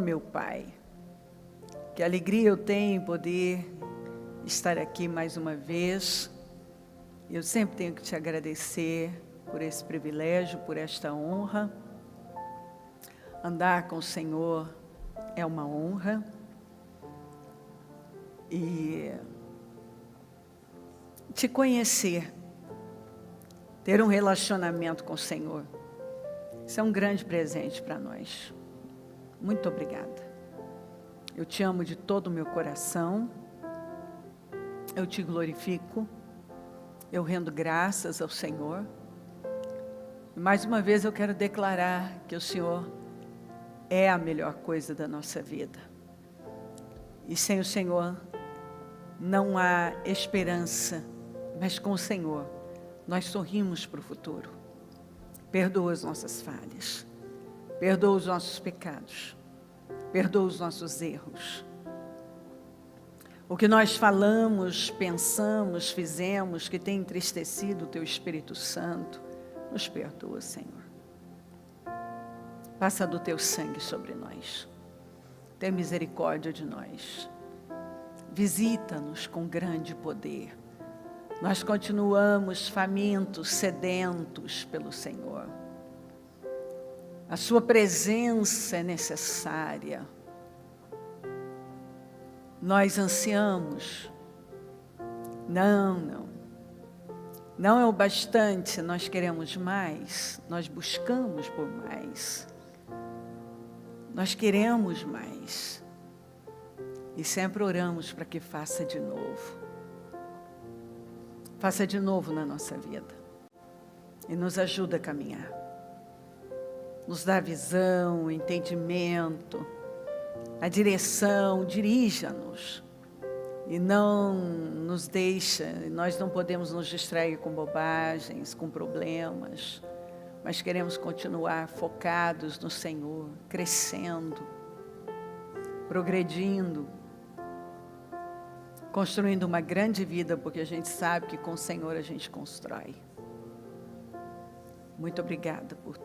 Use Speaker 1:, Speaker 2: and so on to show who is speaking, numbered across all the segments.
Speaker 1: meu Pai. Que alegria eu tenho em poder estar aqui mais uma vez. Eu sempre tenho que te agradecer por esse privilégio, por esta honra. Andar com o Senhor é uma honra. E te conhecer, ter um relacionamento com o Senhor, isso é um grande presente para nós. Muito obrigada. Eu te amo de todo o meu coração. Eu te glorifico. Eu rendo graças ao Senhor. E mais uma vez eu quero declarar que o Senhor é a melhor coisa da nossa vida. E sem o Senhor não há esperança, mas com o Senhor nós sorrimos para o futuro. Perdoa as nossas falhas, perdoa os nossos pecados, perdoa os nossos erros. O que nós falamos, pensamos, fizemos, que tem entristecido o Teu Espírito Santo, nos perdoa, Senhor. Passa do Teu sangue sobre nós. Tem misericórdia de nós. Visita-nos com grande poder. Nós continuamos famintos, sedentos pelo Senhor. A Sua presença é necessária. Nós ansiamos. Não é o bastante, nós queremos mais. Nós buscamos por mais. Nós queremos mais. E sempre oramos para que faça de novo. Faça de novo na nossa vida. E nos ajuda a caminhar. Nos dá visão, entendimento, a direção, dirija-nos. E não nos deixa, nós não podemos nos distrair com bobagens, com problemas. Mas queremos continuar focados no Senhor, crescendo, progredindo, construindo uma grande vida, porque a gente sabe que com o Senhor a gente constrói. Muito obrigada por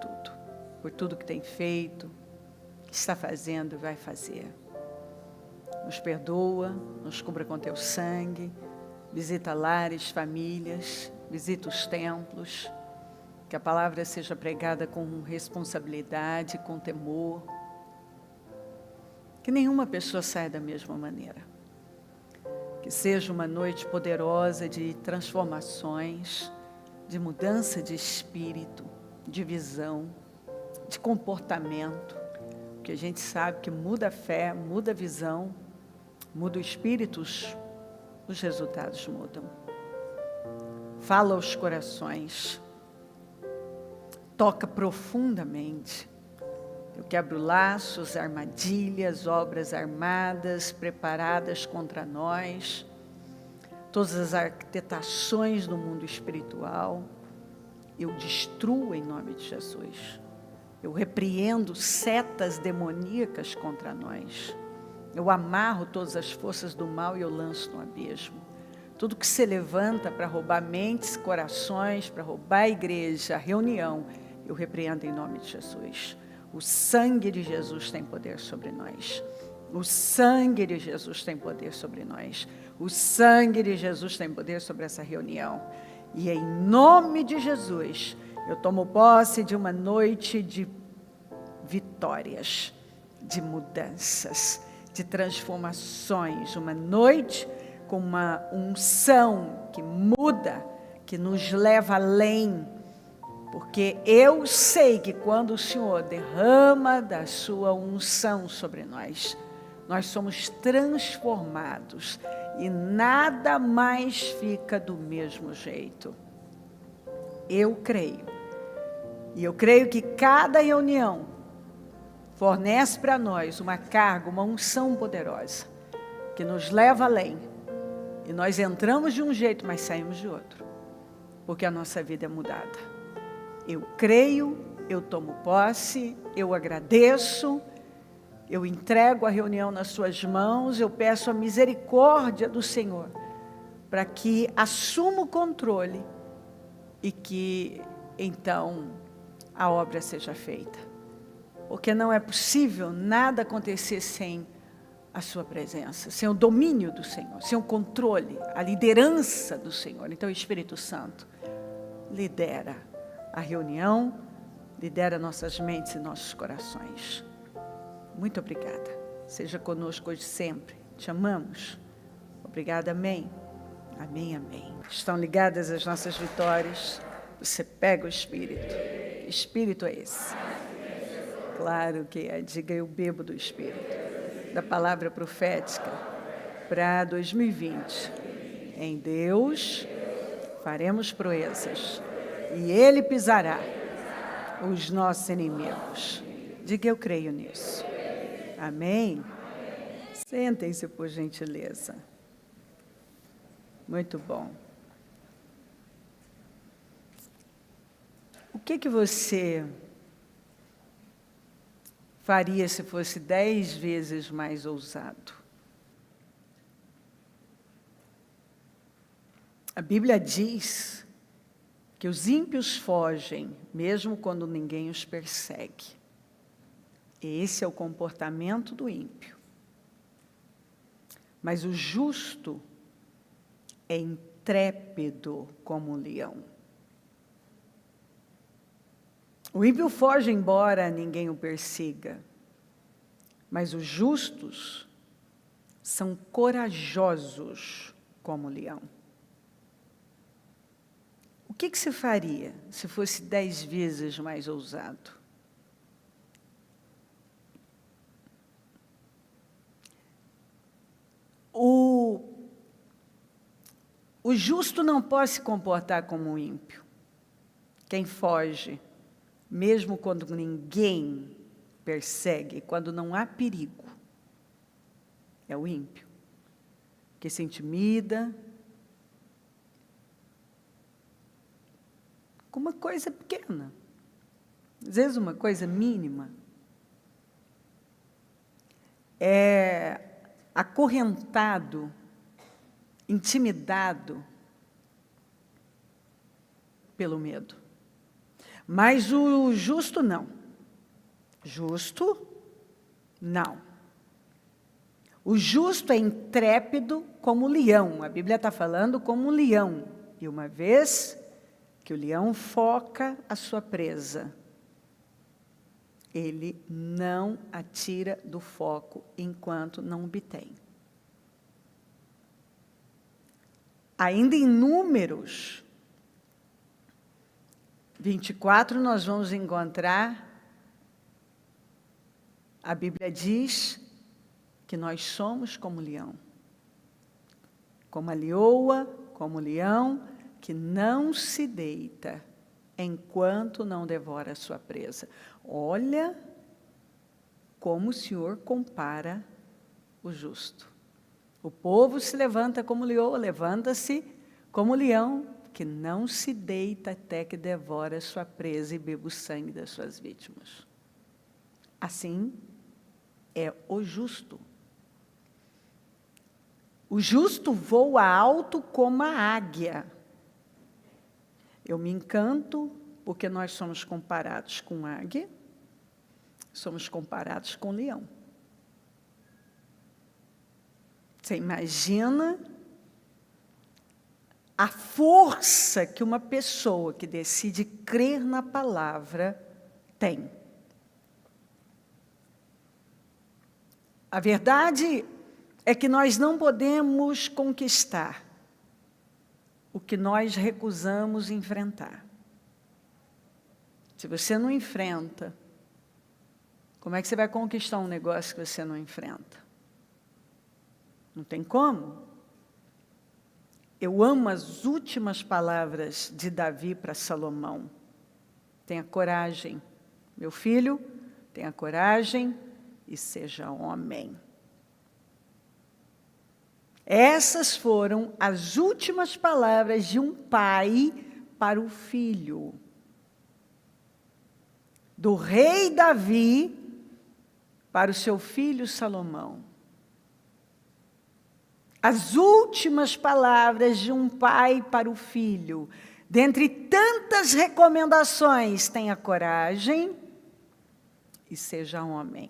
Speaker 1: tudo que tem feito, que está fazendo e vai fazer. Nos perdoa, nos cubra com Teu sangue, visita lares, famílias, visita os templos, que a palavra seja pregada com responsabilidade, com temor, que nenhuma pessoa saia da mesma maneira. Que seja uma noite poderosa de transformações, de mudança de espírito, de visão, de comportamento, porque a gente sabe que muda a fé, muda a visão, muda o espírito, os resultados mudam. Fala aos corações, toca profundamente. Eu quebro laços, armadilhas, obras armadas, preparadas contra nós, todas as arquitetações do mundo espiritual, eu destruo em nome de Jesus. Eu repreendo setas demoníacas contra nós. Eu amarro todas as forças do mal e eu lanço no abismo. Tudo que se levanta para roubar mentes, corações, para roubar a igreja, a reunião, eu repreendo em nome de Jesus. O sangue de Jesus tem poder sobre nós. O sangue de Jesus tem poder sobre nós. O sangue de Jesus tem poder sobre essa reunião. E em nome de Jesus, eu tomo posse de uma noite de vitórias, de mudanças, de transformações. Uma noite com uma unção que muda, que nos leva além. Porque eu sei que quando o Senhor derrama da sua unção sobre nós, nós somos transformados e nada mais fica do mesmo jeito. Eu creio. E eu creio que cada reunião fornece para nós uma carga, uma unção poderosa, que nos leva além. E nós entramos de um jeito, mas saímos de outro. Porque a nossa vida é mudada. Eu creio, eu tomo posse, eu agradeço, eu entrego a reunião nas suas mãos, eu peço a misericórdia do Senhor, para que assuma o controle e que, então, a obra seja feita. porque não é possível nada acontecer sem a sua presença, sem o domínio do Senhor, sem o controle, a liderança do Senhor. Então, o Espírito Santo lidera a reunião, lidera nossas mentes e nossos corações. Muito obrigada. Seja conosco hoje sempre. Te amamos. Obrigada, amém. Amém, amém. Estão ligadas as nossas vitórias. Você pega o Espírito. Que Espírito é esse? Claro que é. Diga, eu bebo do Espírito. Da palavra profética para 2020. Em Deus faremos proezas. E Ele pisará os nossos inimigos. Diga, eu creio nisso. Amém? Sentem-se, por gentileza. Muito bom. O que você faria se fosse 10 vezes mais ousado? A Bíblia diz que os ímpios fogem, mesmo quando ninguém os persegue. Esse é o comportamento do ímpio. Mas o justo é intrépido como um leão. O ímpio foge embora ninguém o persiga, mas os justos são corajosos como o leão. O que você faria se fosse 10 vezes mais ousado? O justo não pode se comportar como um ímpio. Quem foge, mesmo quando ninguém persegue, quando não há perigo, é o ímpio, que se intimida com uma coisa pequena, às vezes uma coisa mínima. É acorrentado, intimidado pelo medo. Mas o justo não. Justo, não. O justo é intrépido como o leão. A Bíblia está falando como um leão. E uma vez que o leão foca a sua presa, ele não a tira do foco enquanto não obtém. Ainda em Números 24, nós vamos encontrar, a Bíblia diz que nós somos como leão, como a leoa, como o leão, que não se deita enquanto não devora a sua presa. Olha como o Senhor compara o justo. O povo se levanta como leoa, levanta-se como leão, que não se deita até que devora a sua presa e beba o sangue das suas vítimas. Assim é o justo. O justo voa alto como a águia. Eu me encanto porque nós somos comparados com águia, somos comparados com leão. Você imagina a força que uma pessoa que decide crer na palavra tem. A verdade é que nós não podemos conquistar o que nós recusamos enfrentar. Se você não enfrenta, como é que você vai conquistar um negócio que você não enfrenta? Não tem como. Eu amo as últimas palavras de Davi para Salomão. Tenha coragem, meu filho, tenha coragem e seja homem. Essas foram as últimas palavras de um pai para o filho. Do rei Davi para o seu filho Salomão. As últimas palavras de um pai para o filho. Dentre tantas recomendações, tenha coragem e seja homem.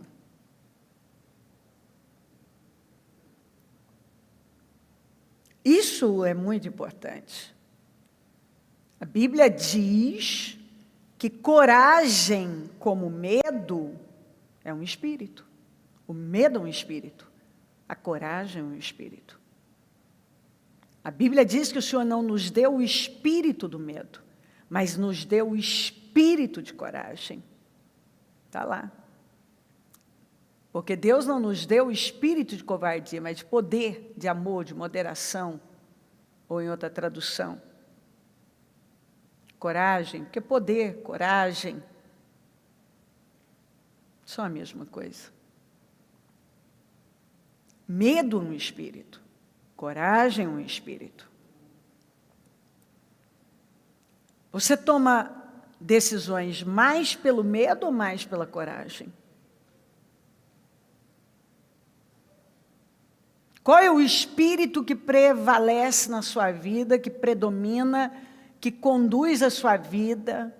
Speaker 1: Isso é muito importante. A Bíblia diz que coragem como medo é um espírito. O medo é um espírito. A coragem é um espírito. A Bíblia diz que o Senhor não nos deu o espírito do medo, mas nos deu o espírito de coragem. Está lá. Porque Deus não nos deu o espírito de covardia, mas de poder, de amor, de moderação, ou em outra tradução. Coragem, porque poder, coragem, são a mesma coisa. Medo é um espírito, coragem é um espírito. Você toma decisões mais pelo medo ou mais pela coragem? Qual é o espírito que prevalece na sua vida, que predomina, que conduz a sua vida,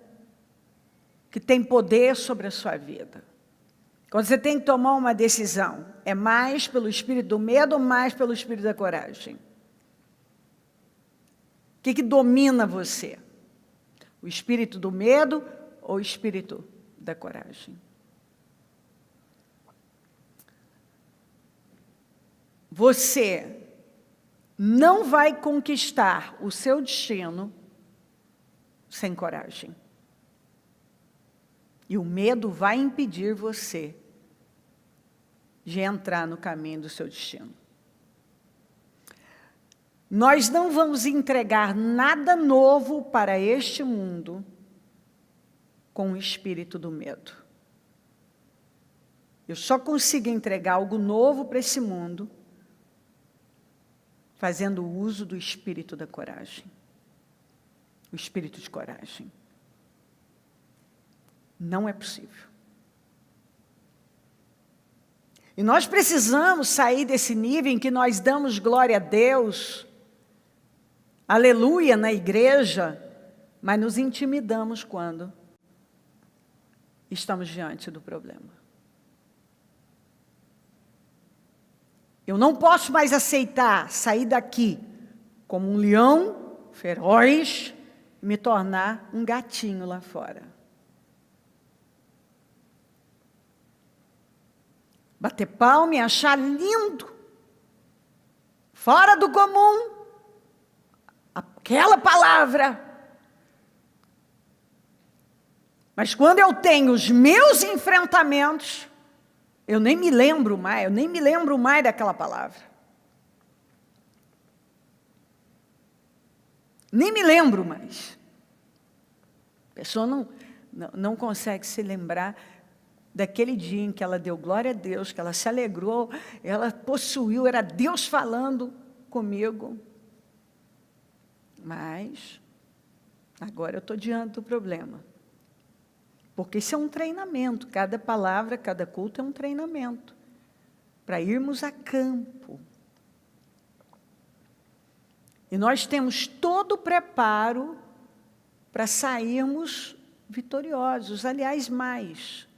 Speaker 1: que tem poder sobre a sua vida? Quando você tem que tomar uma decisão, é mais pelo espírito do medo ou mais pelo espírito da coragem? O que domina você? O espírito do medo ou o espírito da coragem? Você não vai conquistar o seu destino sem coragem. E o medo vai impedir você de entrar no caminho do seu destino. Nós não vamos entregar nada novo para este mundo com o espírito do medo. Eu só consigo entregar algo novo para esse mundo fazendo uso do espírito da coragem. O espírito de coragem. Não é possível. E nós precisamos sair desse nível em que nós damos glória a Deus, aleluia na igreja, mas nos intimidamos quando estamos diante do problema. Eu não posso mais aceitar sair daqui como um leão feroz e me tornar um gatinho lá fora. Bater palma e achar lindo, fora do comum, aquela palavra. Mas quando eu tenho os meus enfrentamentos, eu nem me lembro mais daquela palavra. Nem me lembro mais. A pessoa não consegue se lembrar daquele dia em que ela deu glória a Deus, que ela se alegrou, ela possuiu, era Deus falando comigo. Mas, agora eu estou diante do problema. Porque isso é um treinamento, cada palavra, cada culto é um treinamento, para irmos a campo. E nós temos todo o preparo para sairmos vitoriosos, aliás, mais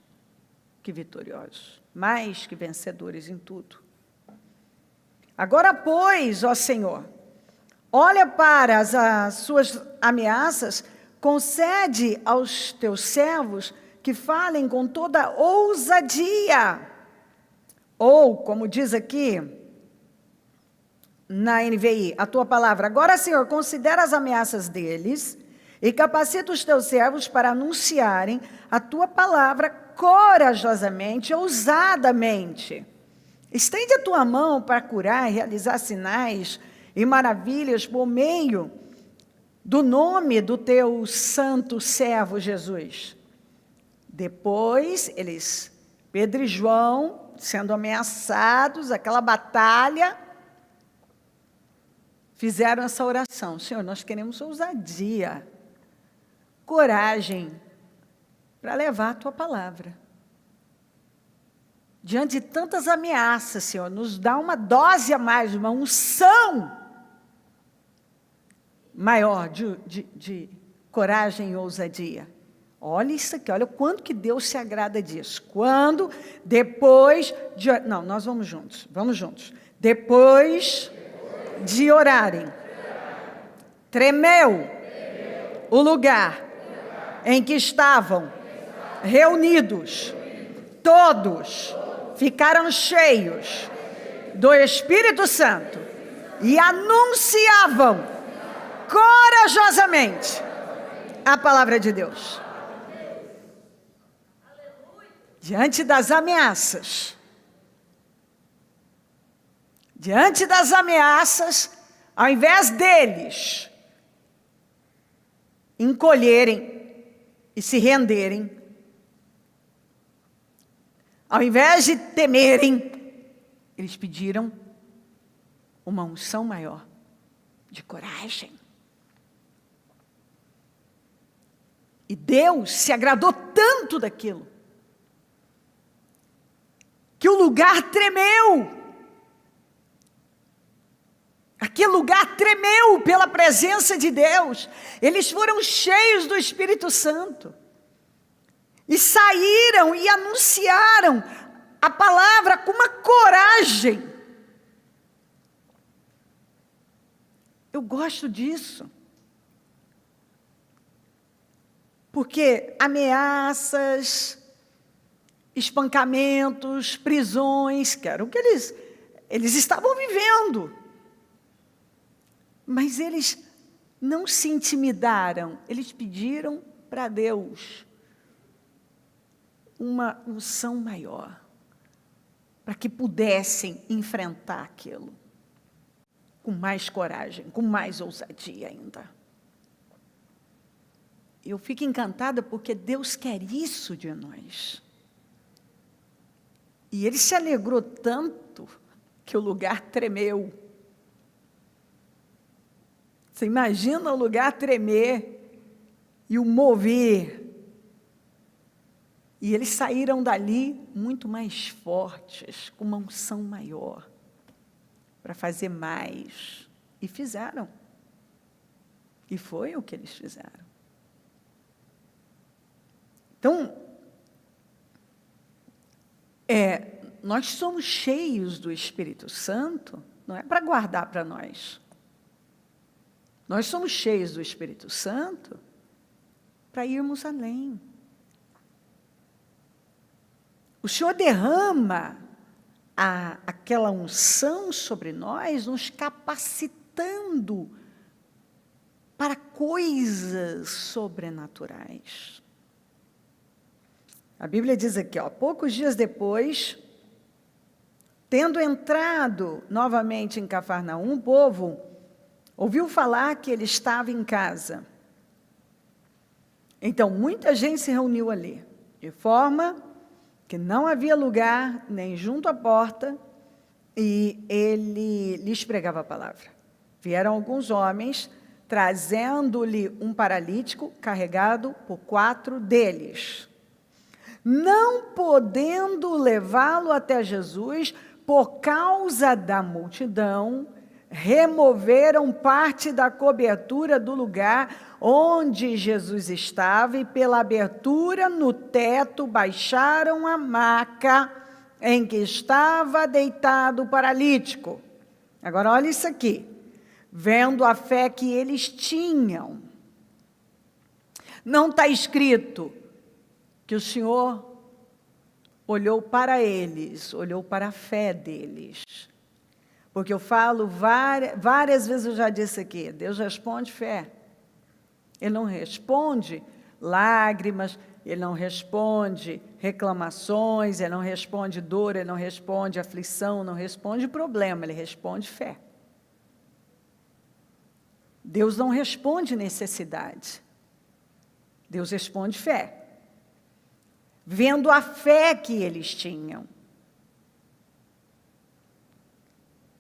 Speaker 1: que vitoriosos, mais que vencedores em tudo. Agora, pois, ó Senhor, olha para as suas ameaças, concede aos teus servos que falem com toda ousadia. Ou, como diz aqui na NVI, a tua palavra, agora, Senhor, considera as ameaças deles e capacita os teus servos para anunciarem a tua palavra corajosamente, ousadamente. Estende a tua mão para curar e realizar sinais e maravilhas por meio do nome do teu santo servo Jesus. Depois, Pedro e João, sendo ameaçados, aquela batalha, fizeram essa oração. Senhor, nós queremos ousadia, coragem, para levar a tua palavra. Diante de tantas ameaças, Senhor, nos dá uma dose a mais, uma unção maior de coragem e ousadia. Olha isso aqui, olha o quanto que Deus se agrada disso. Quando, depois de... Não, nós vamos juntos. Depois de orarem, tremeu o lugar em que estavam reunidos. Todos ficaram cheios do Espírito Santo e anunciavam corajosamente a palavra de Deus. Diante das ameaças, ao invés deles encolherem e se renderem, ao invés de temerem, eles pediram uma unção maior de coragem. E Deus se agradou tanto daquilo, que o lugar tremeu. Aquele lugar tremeu pela presença de Deus. Eles foram cheios do Espírito Santo. E saíram e anunciaram a palavra com uma coragem. Eu gosto disso. Porque ameaças, espancamentos, prisões, que era o que eles estavam vivendo. Mas eles não se intimidaram, eles pediram para Deus uma unção maior, para que pudessem enfrentar aquilo com mais coragem, com mais ousadia ainda. Eu fico encantada porque Deus quer isso de nós. E Ele se alegrou tanto que o lugar tremeu. Você imagina o lugar tremer e o mover. E eles saíram dali muito mais fortes, com uma unção maior, para fazer mais. E fizeram. E foi o que eles fizeram. Então, nós somos cheios do Espírito Santo, não é para guardar para nós. Nós somos cheios do Espírito Santo para irmos além. O Senhor derrama aquela unção sobre nós, nos capacitando para coisas sobrenaturais. A Bíblia diz aqui, poucos dias depois, tendo entrado novamente em Cafarnaum, o povo ouviu falar que ele estava em casa. Então, muita gente se reuniu ali, de forma que não havia lugar nem junto à porta, e ele lhes pregava a palavra. Vieram alguns homens, trazendo-lhe um paralítico carregado por 4 deles. Não podendo levá-lo até Jesus, por causa da multidão, removeram parte da cobertura do lugar onde Jesus estava e pela abertura no teto baixaram a maca em que estava deitado o paralítico. Agora olha isso aqui. Vendo a fé que eles tinham. Não está escrito que o Senhor olhou para eles, olhou para a fé deles. Porque eu falo, várias vezes eu já disse aqui, Deus responde fé. Ele não responde lágrimas, Ele não responde reclamações, Ele não responde dor, Ele não responde aflição, não responde problema, Ele responde fé. Deus não responde necessidade. Deus responde fé. Vendo a fé que eles tinham.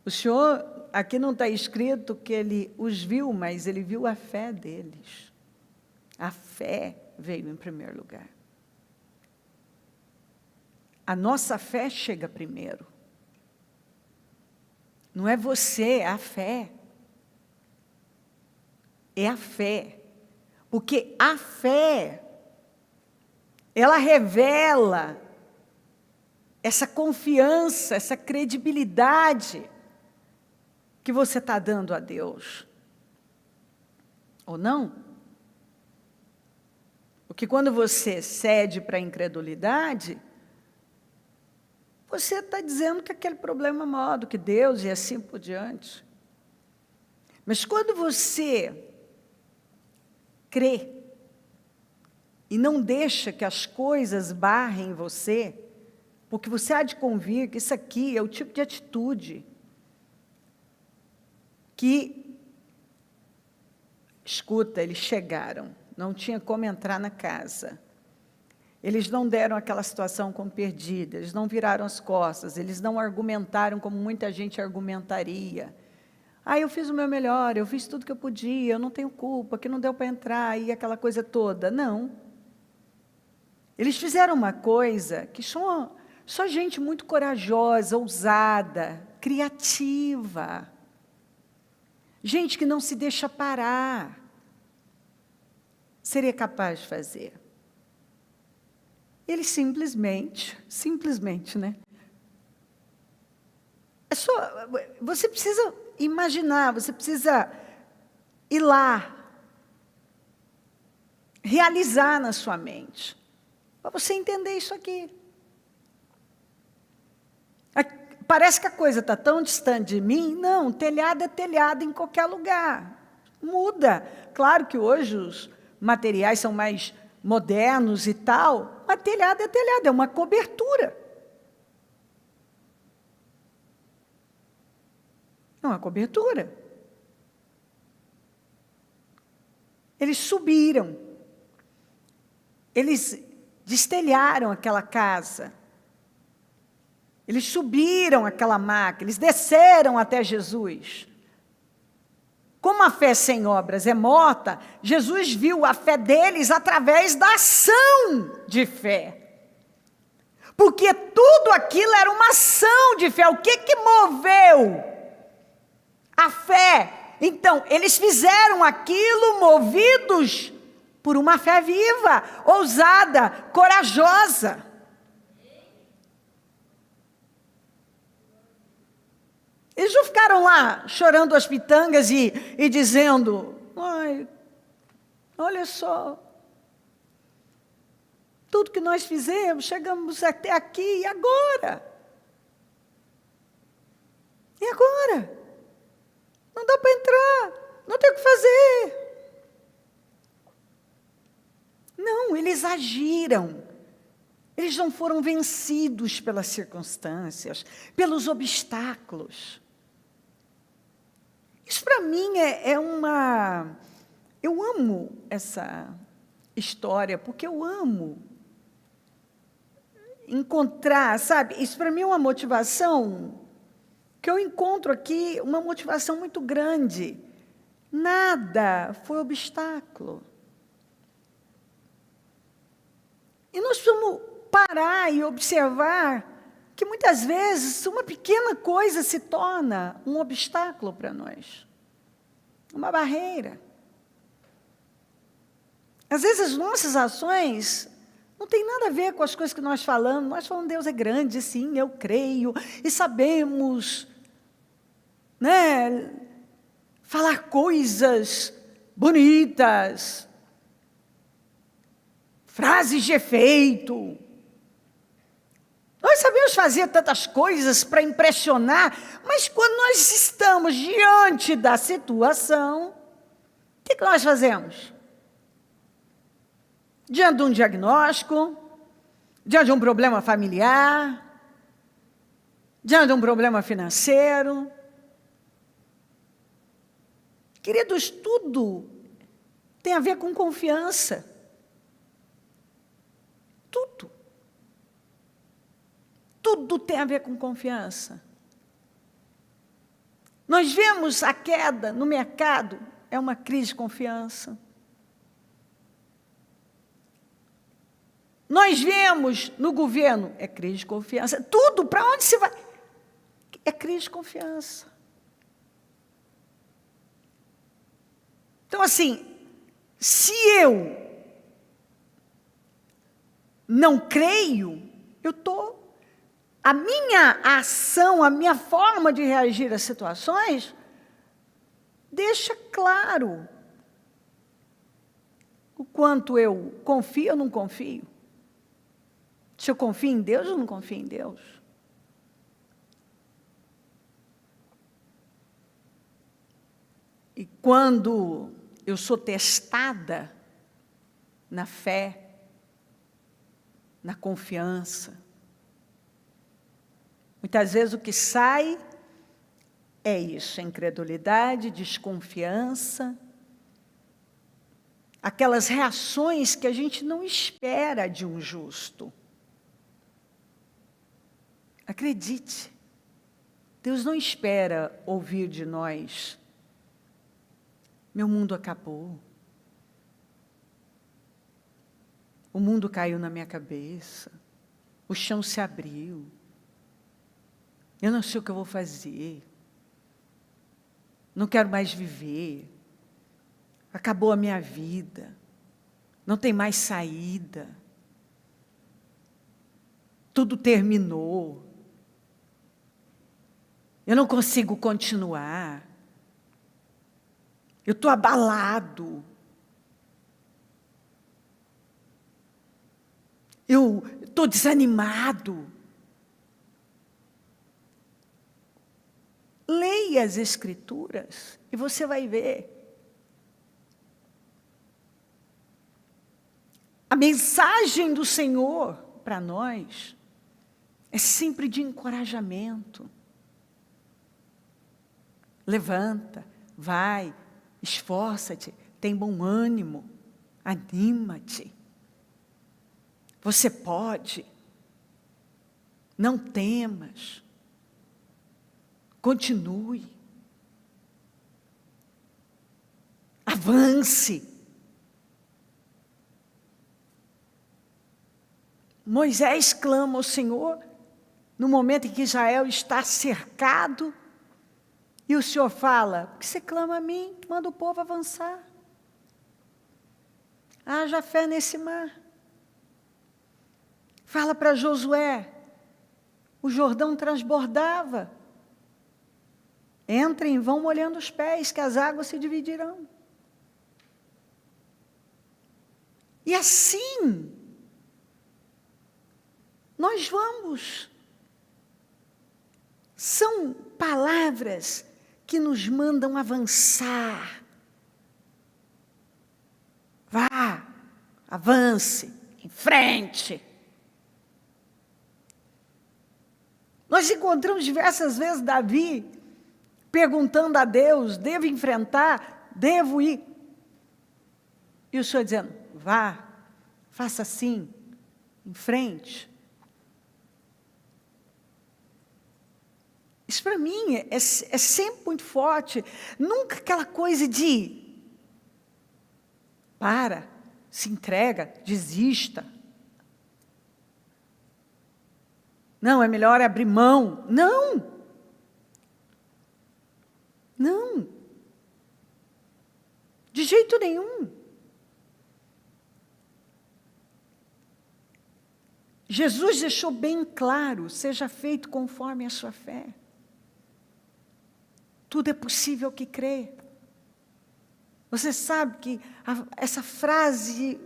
Speaker 1: O Senhor, aqui não está escrito que Ele os viu, mas Ele viu a fé deles. A fé veio em primeiro lugar. A nossa fé chega primeiro. Não é você, é a fé. É a fé. Porque a fé ela revela essa confiança, essa credibilidade que você está dando a Deus. Ou não? Porque quando você cede para a incredulidade, você está dizendo que aquele problema é maior do que Deus e assim por diante. Mas quando você crê e não deixa que as coisas barrem você, porque você há de convir que isso aqui é o tipo de atitude que, escuta, eles chegaram, não tinha como entrar na casa. Eles não deram aquela situação como perdida, eles não viraram as costas, eles não argumentaram como muita gente argumentaria. Eu fiz o meu melhor, eu fiz tudo que eu podia, eu não tenho culpa, que não deu para entrar, e aquela coisa toda. Não. Eles fizeram uma coisa que só gente muito corajosa, ousada, criativa. Gente que não se deixa parar, seria capaz de fazer. Eles simplesmente, né? Você precisa imaginar, você precisa ir lá, realizar na sua mente, para você entender isso aqui. Parece que a coisa está tão distante de mim. Não, telhado é telhado em qualquer lugar. Muda. Claro que hoje os materiais são mais modernos e tal, mas telhado é telhado, é uma cobertura. É uma cobertura. Eles subiram. Eles destelharam aquela casa. Eles subiram aquela maca, eles desceram até Jesus. Como a fé sem obras é morta, Jesus viu a fé deles através da ação de fé. Porque tudo aquilo era uma ação de fé. O que moveu a fé? Então, eles fizeram aquilo movidos por uma fé viva, ousada, corajosa. Eles não ficaram lá chorando as pitangas e dizendo: olha só, tudo que nós fizemos, chegamos até aqui, e agora? E agora? Não dá para entrar, não tem o que fazer. Não, eles agiram. Eles não foram vencidos pelas circunstâncias, pelos obstáculos. Isso para mim é uma... Eu amo essa história, porque eu amo encontrar, sabe? Isso para mim é uma motivação que eu encontro aqui, uma motivação muito grande. Nada foi obstáculo. E nós precisamos parar e observar que muitas vezes uma pequena coisa se torna um obstáculo para nós, uma barreira. Às vezes as nossas ações não têm nada a ver com as coisas que nós falamos Deus é grande, sim, eu creio, e sabemos, né, falar coisas bonitas, frases de efeito. Nós sabemos fazer tantas coisas para impressionar, mas quando nós estamos diante da situação, o que nós fazemos? Diante de um diagnóstico, diante de um problema familiar, diante de um problema financeiro. Queridos, tudo tem a ver com confiança. Tudo. Tudo tem a ver com confiança. Nós vemos a queda no mercado, é uma crise de confiança. Nós vemos no governo, é crise de confiança. Tudo, para onde se vai? É crise de confiança. Então, assim, se eu não creio, a minha ação, a minha forma de reagir às situações, deixa claro o quanto eu confio ou não confio. Se eu confio em Deus ou não confio em Deus. E quando eu sou testada na fé, na confiança, muitas vezes o que sai é isso, incredulidade, desconfiança, aquelas reações que a gente não espera de um justo. Acredite, Deus não espera ouvir de nós: meu mundo acabou, o mundo caiu na minha cabeça, o chão se abriu, eu não sei o que eu vou fazer, não quero mais viver, acabou a minha vida, não tem mais saída, tudo terminou, eu não consigo continuar, eu estou abalado, eu estou desanimado. Leia as Escrituras e você vai ver. A mensagem do Senhor para nós é sempre de encorajamento. Levanta, vai, esforça-te, tem bom ânimo, anima-te. Você pode, não temas, continue, avance. Moisés clama ao Senhor no momento em que Israel está cercado, e o Senhor fala: por que você clama a mim? Manda o povo avançar. Haja fé nesse mar. Fala para Josué: o Jordão transbordava. Entrem, vão molhando os pés, que as águas se dividirão. E assim, nós vamos. São palavras que nos mandam avançar. Vá, avance, em frente. Nós encontramos diversas vezes Davi perguntando a Deus: devo enfrentar? Devo ir? E o Senhor dizendo: vá, faça assim, em frente. Isso para mim é sempre muito forte. Nunca aquela coisa de para, se entrega, desista. Não, é melhor abrir mão. Não. Não. De jeito nenhum. Jesus deixou bem claro: seja feito conforme a sua fé. Tudo é possível que crê. Você sabe que essa frase,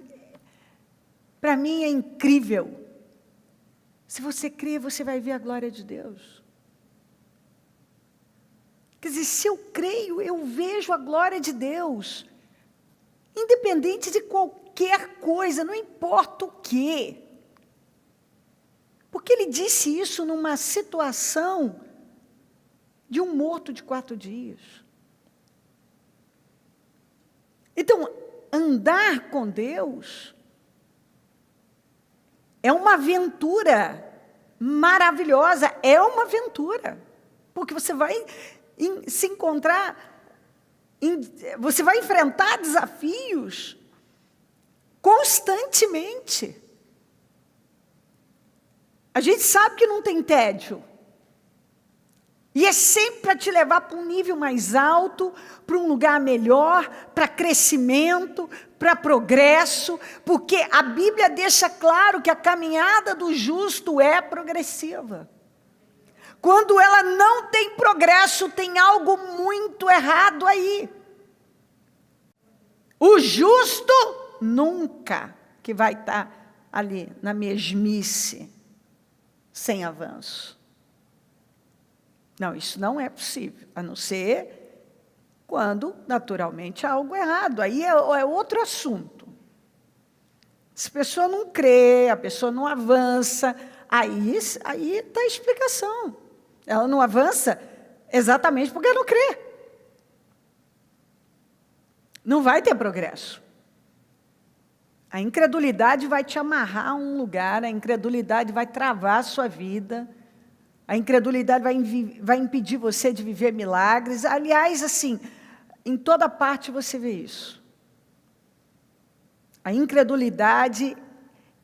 Speaker 1: para mim, é incrível. Se você crê, você vai ver a glória de Deus. Quer dizer, se eu creio, eu vejo a glória de Deus. Independente de qualquer coisa, não importa o quê. Porque ele disse isso numa situação de um morto de 4 dias. Então, andar com Deus é uma aventura maravilhosa, é uma aventura. Porque você vai se encontrar, você vai enfrentar desafios constantemente. A gente sabe que não tem tédio. E é sempre para te levar para um nível mais alto, para um lugar melhor, para crescimento, para progresso, porque a Bíblia deixa claro que a caminhada do justo é progressiva. Quando ela não tem progresso, tem algo muito errado aí. O justo nunca que vai estar ali na mesmice, sem avanço. Não, isso não é possível, a não ser quando, naturalmente, há algo errado. Aí é outro assunto. Se a pessoa não crê, a pessoa não avança, aí está a explicação. Ela não avança exatamente porque não crê. Não vai ter progresso. A incredulidade vai te amarrar a um lugar, a incredulidade vai travar a sua vida, a incredulidade vai impedir você de viver milagres. Aliás, assim, em toda parte você vê isso. A incredulidade,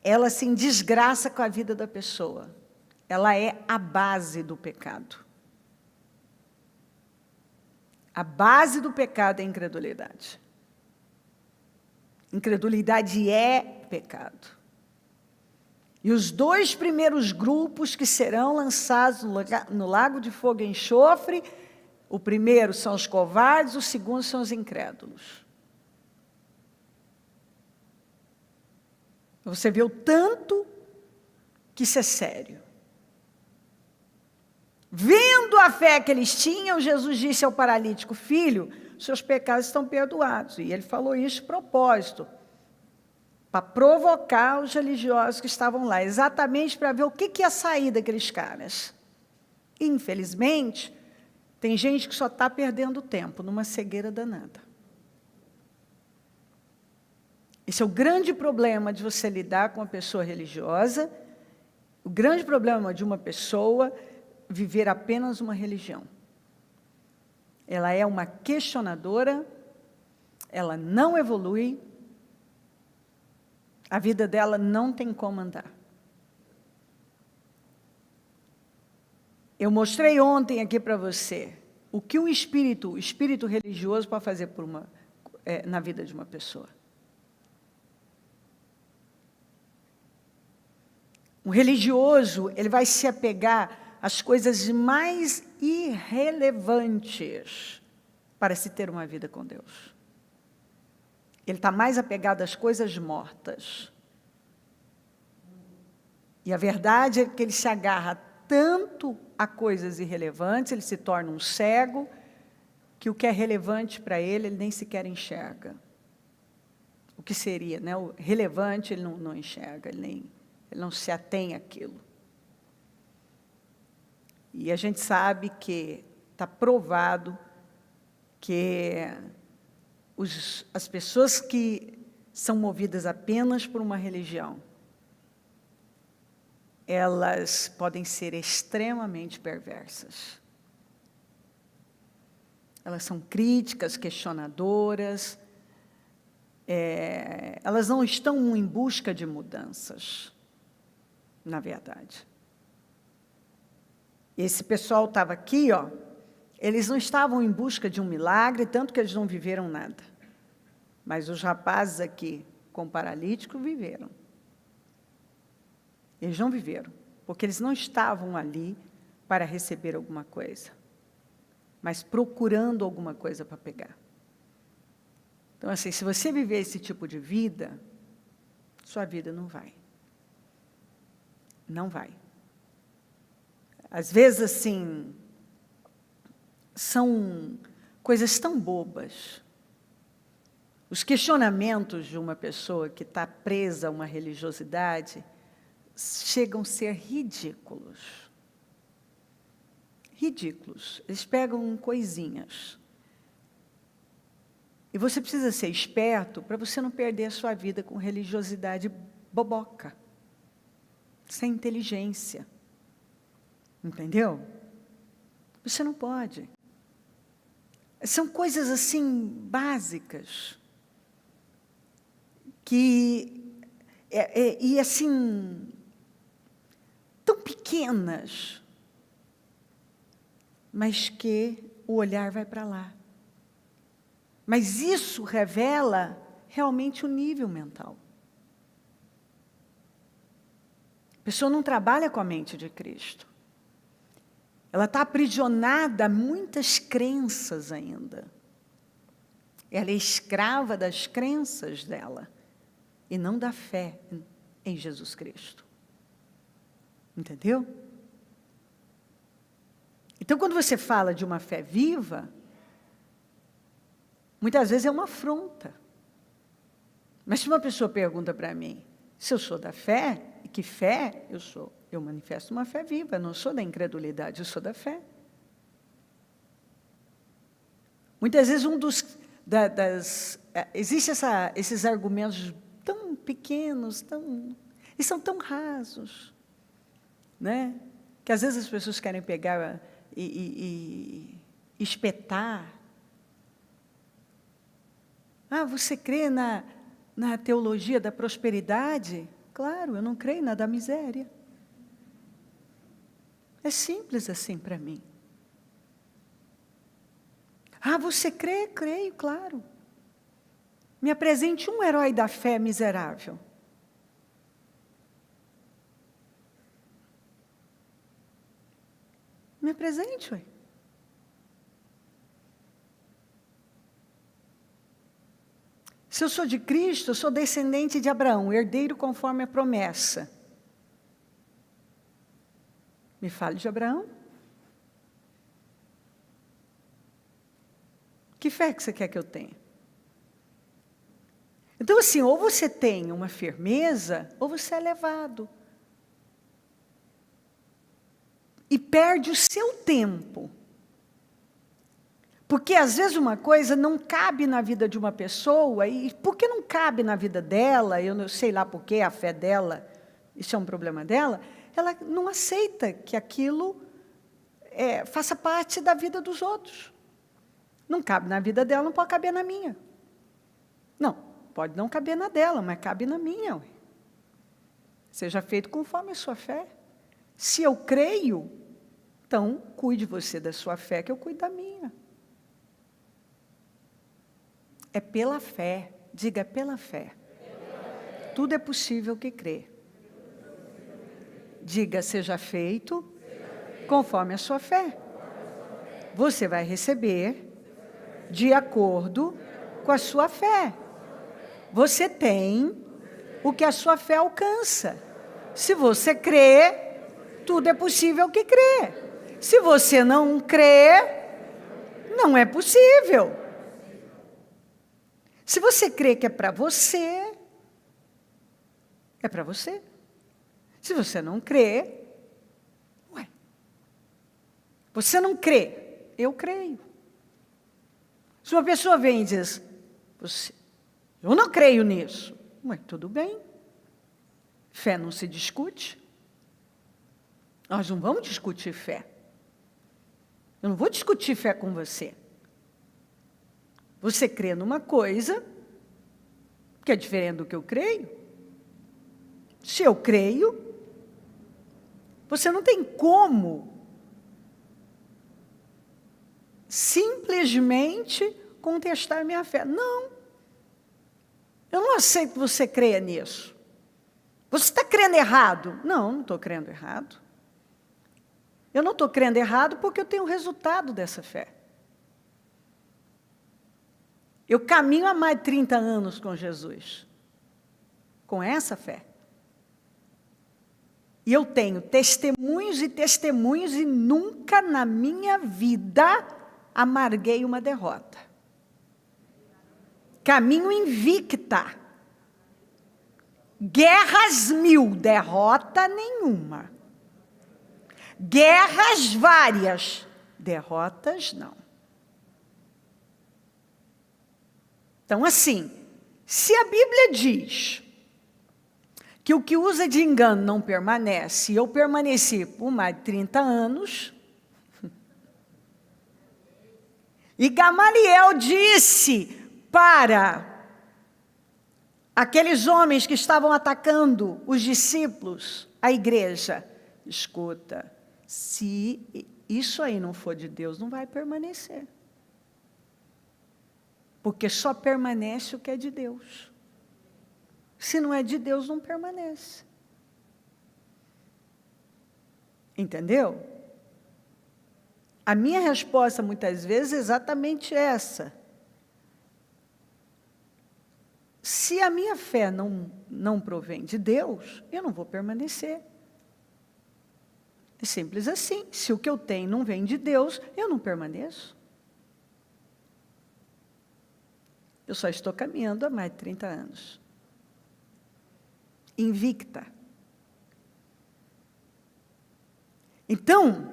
Speaker 1: ela se desgraça com a vida da pessoa. Ela é a base do pecado. A base do pecado é a incredulidade. Incredulidade é pecado. E os 2 primeiros grupos que serão lançados no lago de fogo e enxofre, o primeiro são os covardes, o segundo são os incrédulos. Você vê o tanto que isso é sério. Vendo a fé que eles tinham, Jesus disse ao paralítico: filho, seus pecados estão perdoados. E ele falou isso de propósito, para provocar os religiosos que estavam lá, exatamente para ver o que ia sair daqueles caras. Infelizmente, tem gente que só está perdendo tempo numa cegueira danada. Esse é o grande problema de você lidar com uma pessoa religiosa, o grande problema de uma pessoa viver apenas uma religião. Ela é uma questionadora, ela não evolui, a vida dela não tem como andar. Eu mostrei ontem aqui para você o que o espírito religioso pode fazer na vida de uma pessoa. Um religioso, ele vai se apegar às coisas mais irrelevantes para se ter uma vida com Deus. Ele está mais apegado às coisas mortas. E a verdade é que ele se agarra tanto a coisas irrelevantes, ele se torna um cego, que o que é relevante para ele nem sequer enxerga. O que seria, né? O relevante, ele não enxerga, ele não se atém àquilo. E a gente sabe que está provado que as pessoas que são movidas apenas por uma religião, elas podem ser extremamente perversas. Elas são críticas, questionadoras, elas não estão em busca de mudanças, na verdade. Esse pessoal estava aqui, ó, eles não estavam em busca de um milagre, tanto que eles não viveram nada. Mas os rapazes aqui, com paralítico, viveram. Eles não viveram, porque eles não estavam ali para receber alguma coisa, mas procurando alguma coisa para pegar. Então, assim, se você viver esse tipo de vida, sua vida não vai. Não vai. Às vezes, assim, são coisas tão bobas. Os questionamentos de uma pessoa que está presa a uma religiosidade chegam a ser ridículos. Ridículos. Eles pegam coisinhas. E você precisa ser esperto para você não perder a sua vida com religiosidade boboca, sem inteligência. Entendeu? Você não pode. São coisas assim básicas e assim tão pequenas, mas que o olhar vai para lá. Mas isso revela realmente o nível mental. A pessoa não trabalha com a mente de Cristo. Ela está aprisionada a muitas crenças ainda. Ela é escrava das crenças dela e não da fé em Jesus Cristo. Entendeu? Então, quando você fala de uma fé viva, muitas vezes é uma afronta. Mas se uma pessoa pergunta para mim se eu sou da fé, e que fé eu sou, eu manifesto uma fé viva, eu não sou da incredulidade, eu sou da fé. Muitas vezes existe esses argumentos tão pequenos, e são tão rasos, né? Que às vezes as pessoas querem pegar e espetar. Você crê na teologia da prosperidade? Claro, eu não creio na da miséria. É simples assim para mim. Você crê? Creio, claro. Me apresente um herói da fé miserável. Me apresente, ué. Se eu sou de Cristo, eu sou descendente de Abraão, herdeiro conforme a promessa. Me fale de Abraão. Que fé que você quer que eu tenha? Então, assim, ou você tem uma firmeza, ou você é levado. E perde o seu tempo. Porque, às vezes, uma coisa não cabe na vida de uma pessoa, e porque não cabe na vida dela, eu não sei lá por que a fé dela, isso é um problema dela, ela não aceita que aquilo faça parte da vida dos outros. Não cabe na vida dela, não pode caber na minha. Não, pode não caber na dela, mas cabe na minha. Ué. Seja feito conforme a sua fé. Se eu creio, então cuide você da sua fé, que eu cuido da minha. É pela fé, diga pela fé. Tudo é possível que crê. Diga, seja feito conforme a sua fé. Você vai receber de acordo com a sua fé. Você tem o que a sua fé alcança. Se você crê, tudo é possível que crê. Se você não crê, não é possível. Se você crê que é para você, é para você. Se você não crê, você não crê, eu creio. Se uma pessoa vem e diz, eu não creio nisso, tudo bem. Fé não se discute. Nós não vamos discutir fé. Eu não vou discutir fé com você. Você crê numa coisa que é diferente do que eu creio. Se eu creio, você não tem como simplesmente contestar minha fé. Não. Eu não aceito que você creia nisso. Você está crendo errado? Não estou crendo errado. Eu não estou crendo errado porque eu tenho o resultado dessa fé. Eu caminho há mais de 30 anos com Jesus, com essa fé. E eu tenho testemunhos e testemunhos e nunca na minha vida amarguei uma derrota. Caminho invicta. Guerras 1000, derrota nenhuma. Guerras várias, derrotas não. Então, assim, se a Bíblia diz que o que usa de engano não permanece, e eu permaneci por mais de 30 anos, e Gamaliel disse para aqueles homens que estavam atacando os discípulos, a igreja, escuta, se isso aí não for de Deus, não vai permanecer. Porque só permanece o que é de Deus. Se não é de Deus, não permanece. Entendeu? A minha resposta, muitas vezes, é exatamente essa. Se a minha fé não provém de Deus, eu não vou permanecer. É simples assim. Se o que eu tenho não vem de Deus, eu não permaneço. Eu só estou caminhando há mais de 30 anos. Invicta. Então,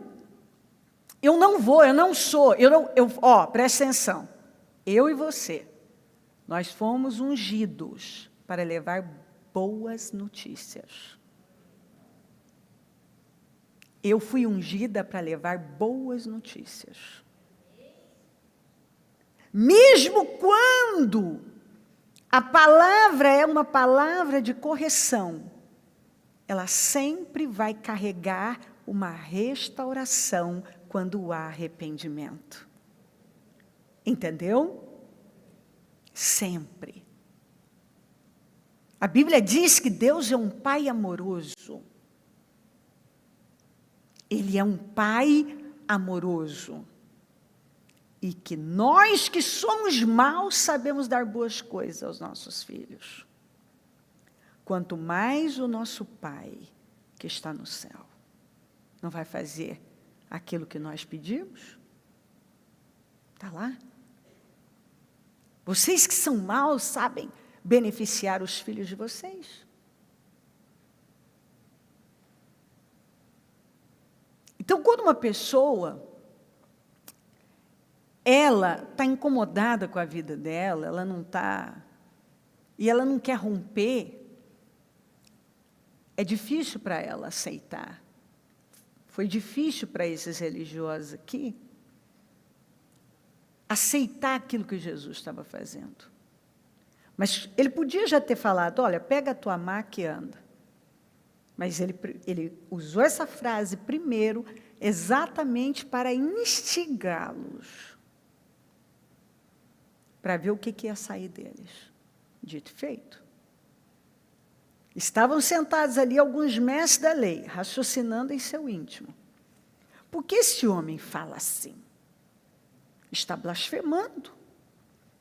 Speaker 1: eu não sou, presta atenção. Eu e você, nós fomos ungidos para levar boas notícias. Eu fui ungida para levar boas notícias. Mesmo quando a palavra é uma palavra de correção, ela sempre vai carregar uma restauração quando há arrependimento. Entendeu? Sempre. A Bíblia diz que Deus é um Pai amoroso. Ele é um Pai amoroso. E que nós que somos maus sabemos dar boas coisas aos nossos filhos. Quanto mais o nosso Pai, que está no céu, não vai fazer aquilo que nós pedimos? Está lá. Vocês que são maus sabem beneficiar os filhos de vocês. Então, quando uma pessoa, ela está incomodada com a vida dela, ela não está, e ela não quer romper, é difícil para ela aceitar. Foi difícil para esses religiosos aqui aceitar aquilo que Jesus estava fazendo. Mas ele podia já ter falado, olha, pega a tua maca e anda. Mas ele usou essa frase primeiro exatamente para instigá-los, para ver o que ia sair deles. Dito e feito. Estavam sentados ali alguns mestres da lei, raciocinando em seu íntimo. Por que esse homem fala assim? Está blasfemando.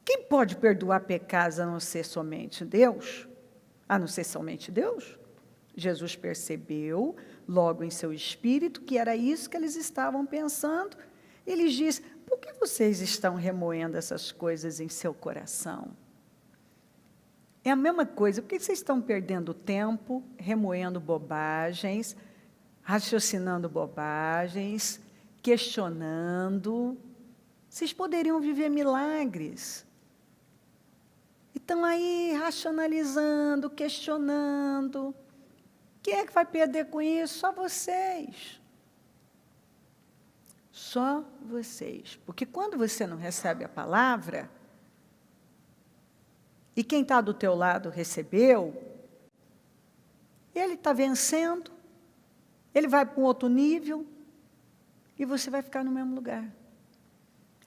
Speaker 1: Quem pode perdoar pecados a não ser somente Deus? A não ser somente Deus? Jesus percebeu, logo em seu espírito, que era isso que eles estavam pensando. Ele diz, por que vocês estão remoendo essas coisas em seu coração? É a mesma coisa, por que vocês estão perdendo tempo, remoendo bobagens, raciocinando bobagens, questionando? Vocês poderiam viver milagres. E estão aí racionalizando, questionando. Quem é que vai perder com isso? Só vocês. Só vocês. Porque quando você não recebe a palavra, e quem está do teu lado recebeu, ele está vencendo, ele vai para um outro nível, e você vai ficar no mesmo lugar.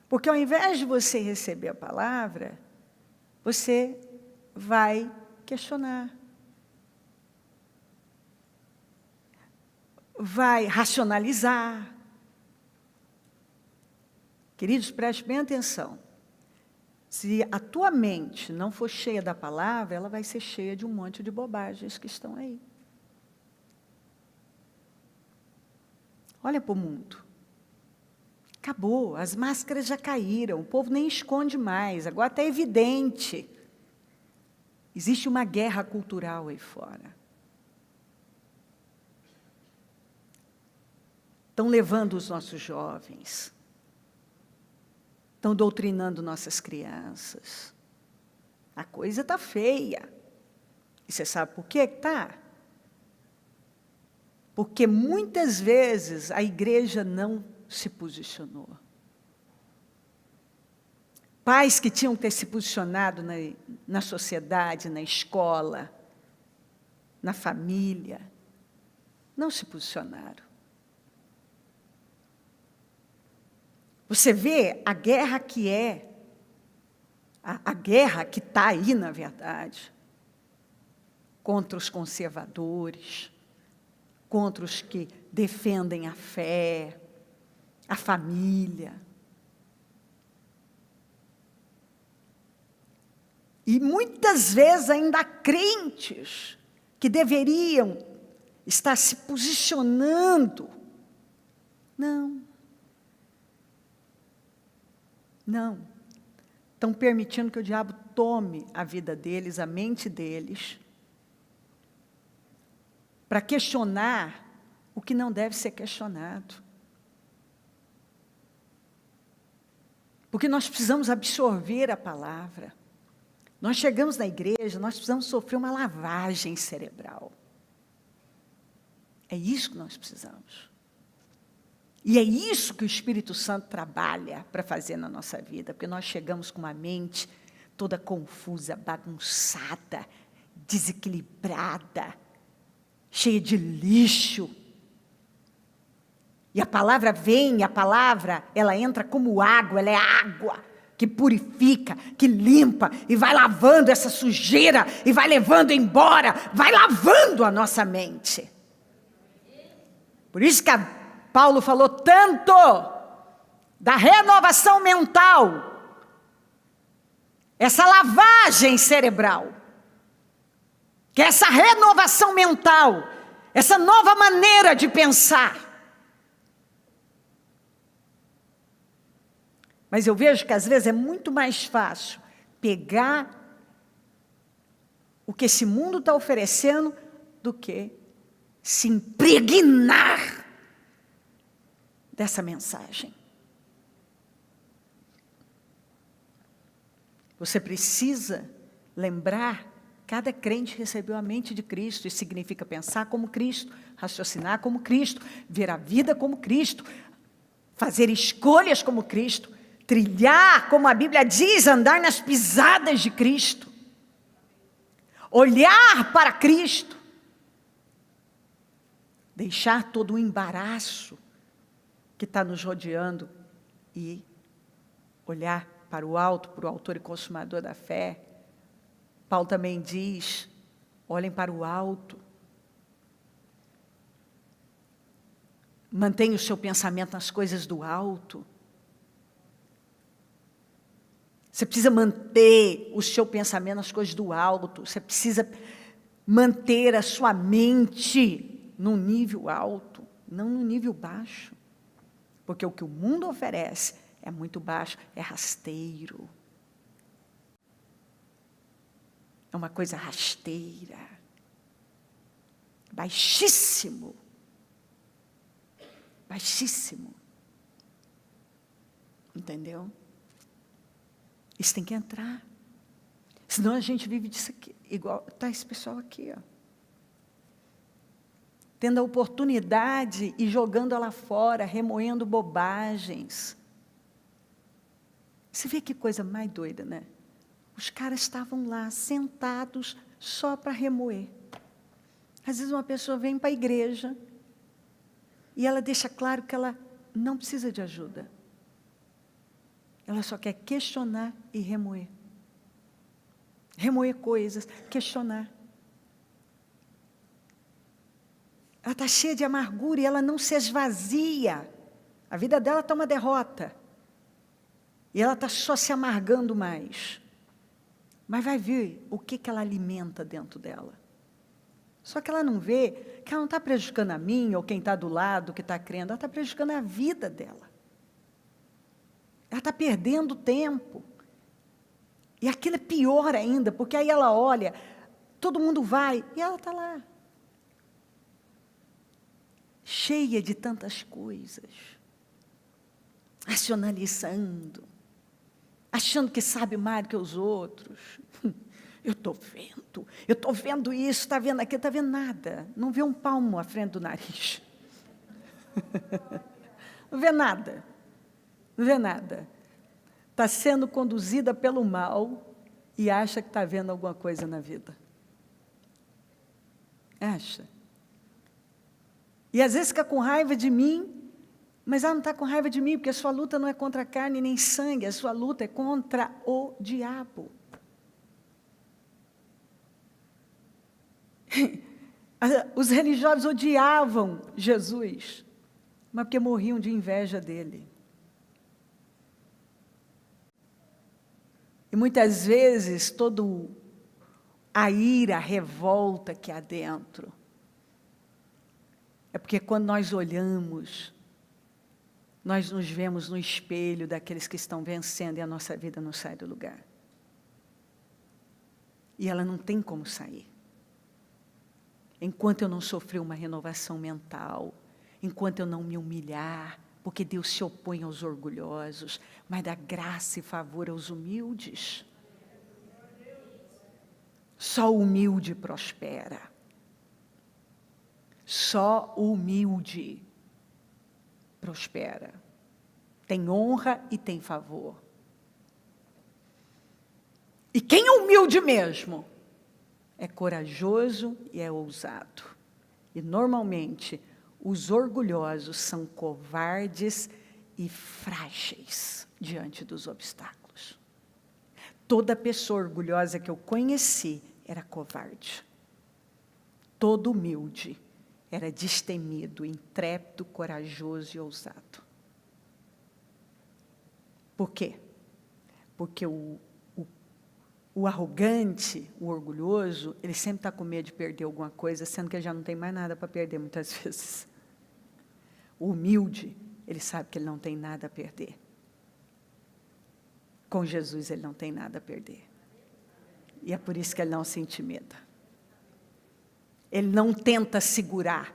Speaker 1: Porque ao invés de você receber a palavra, você vai questionar. Vai racionalizar. Queridos, preste bem atenção. Se a tua mente não for cheia da palavra, ela vai ser cheia de um monte de bobagens que estão aí. Olha para o mundo. Acabou, as máscaras já caíram, o povo nem esconde mais, agora está evidente. Existe uma guerra cultural aí fora. Estão levando os nossos jovens, estão doutrinando nossas crianças. A coisa está feia. E você sabe por que está? Porque muitas vezes a igreja não se posicionou. Pais que tinham que ter se posicionado na sociedade, na escola, na família, não se posicionaram. Você vê a guerra que é, a guerra que está aí, na verdade, contra os conservadores, contra os que defendem a fé, a família. E muitas vezes ainda há crentes que deveriam estar se posicionando. Não. Estão permitindo que o diabo tome a vida deles, a mente deles, para questionar o que não deve ser questionado. Porque nós precisamos absorver a palavra. Nós chegamos na igreja, nós precisamos sofrer uma lavagem cerebral. É isso que nós precisamos. E é isso que o Espírito Santo trabalha para fazer na nossa vida, porque nós chegamos com uma mente toda confusa, bagunçada, desequilibrada, cheia de lixo. E a palavra vem, a palavra, ela entra como água, ela é água que purifica, que limpa, e vai lavando essa sujeira, e vai levando embora, vai lavando a nossa mente. Por isso que Paulo falou tanto da renovação mental, essa lavagem cerebral, que é essa renovação mental, essa nova maneira de pensar. Mas eu vejo que às vezes é muito mais fácil pegar o que esse mundo está oferecendo do que se impregnar dessa mensagem. Você precisa lembrar, cada crente recebeu a mente de Cristo, isso significa pensar como Cristo, raciocinar como Cristo, ver a vida como Cristo, fazer escolhas como Cristo, trilhar, como a Bíblia diz, andar nas pisadas de Cristo, olhar para Cristo, deixar todo o embaraço que está nos rodeando e olhar para o alto, para o autor e consumador da fé. Paulo também diz, olhem para o alto. Mantenha o seu pensamento nas coisas do alto. Você precisa manter o seu pensamento nas coisas do alto. Você precisa manter a sua mente num nível alto, não num nível baixo. Porque o que o mundo oferece é muito baixo, é rasteiro. É uma coisa rasteira. Baixíssimo. Baixíssimo. Entendeu? Isso tem que entrar. Senão a gente vive disso aqui. Igual está esse pessoal aqui, ó. Tendo a oportunidade e jogando ela fora, remoendo bobagens. Você vê que coisa mais doida, né? Os caras estavam lá, sentados, só para remoer. Às vezes uma pessoa vem para a igreja e ela deixa claro que ela não precisa de ajuda. Ela só quer questionar e remoer. Remoer coisas, questionar. Ela está cheia de amargura e ela não se esvazia. A vida dela está uma derrota. E ela está só se amargando mais. Mas vai ver o que ela alimenta dentro dela. Só que ela não vê que ela não está prejudicando a mim ou quem está do lado, que está crendo. Ela está prejudicando a vida dela. Ela está perdendo tempo. E aquilo é pior ainda, porque aí ela olha, todo mundo vai, e ela está lá. Cheia de tantas coisas, racionalizando, achando que sabe mais do que os outros. Eu estou vendo isso, está vendo aquilo, está vendo nada. Não vê um palmo à frente do nariz. Não vê nada. Não vê nada. Está sendo conduzida pelo mal e acha que está vendo alguma coisa na vida. Acha. E às vezes fica com raiva de mim, Mas ela não está com raiva de mim, porque a sua luta não é contra carne nem sangue, a sua luta é contra o diabo. Os religiosos odiavam Jesus, mas porque morriam de inveja dele. E muitas vezes, toda a ira, a revolta que há dentro, é porque quando nós olhamos, nós nos vemos no espelho daqueles que estão vencendo e a nossa vida não sai do lugar. E ela não tem como sair. Enquanto eu não sofrer uma renovação mental, enquanto eu não me humilhar, porque Deus se opõe aos orgulhosos, mas dá graça e favor aos humildes. Só o humilde prospera. Só o humilde prospera. Tem honra e tem favor. E quem é humilde mesmo é corajoso e é ousado. E normalmente os orgulhosos são covardes e frágeis diante dos obstáculos. Toda pessoa orgulhosa que eu conheci era covarde. Todo humilde era destemido, intrépido, corajoso e ousado. Por quê? Porque o arrogante, o orgulhoso, ele sempre está com medo de perder alguma coisa, sendo que ele já não tem mais nada para perder muitas vezes. O humilde, ele sabe que ele não tem nada a perder. Com Jesus ele não tem nada a perder. E é por isso que ele não se intimida. Ele não tenta segurar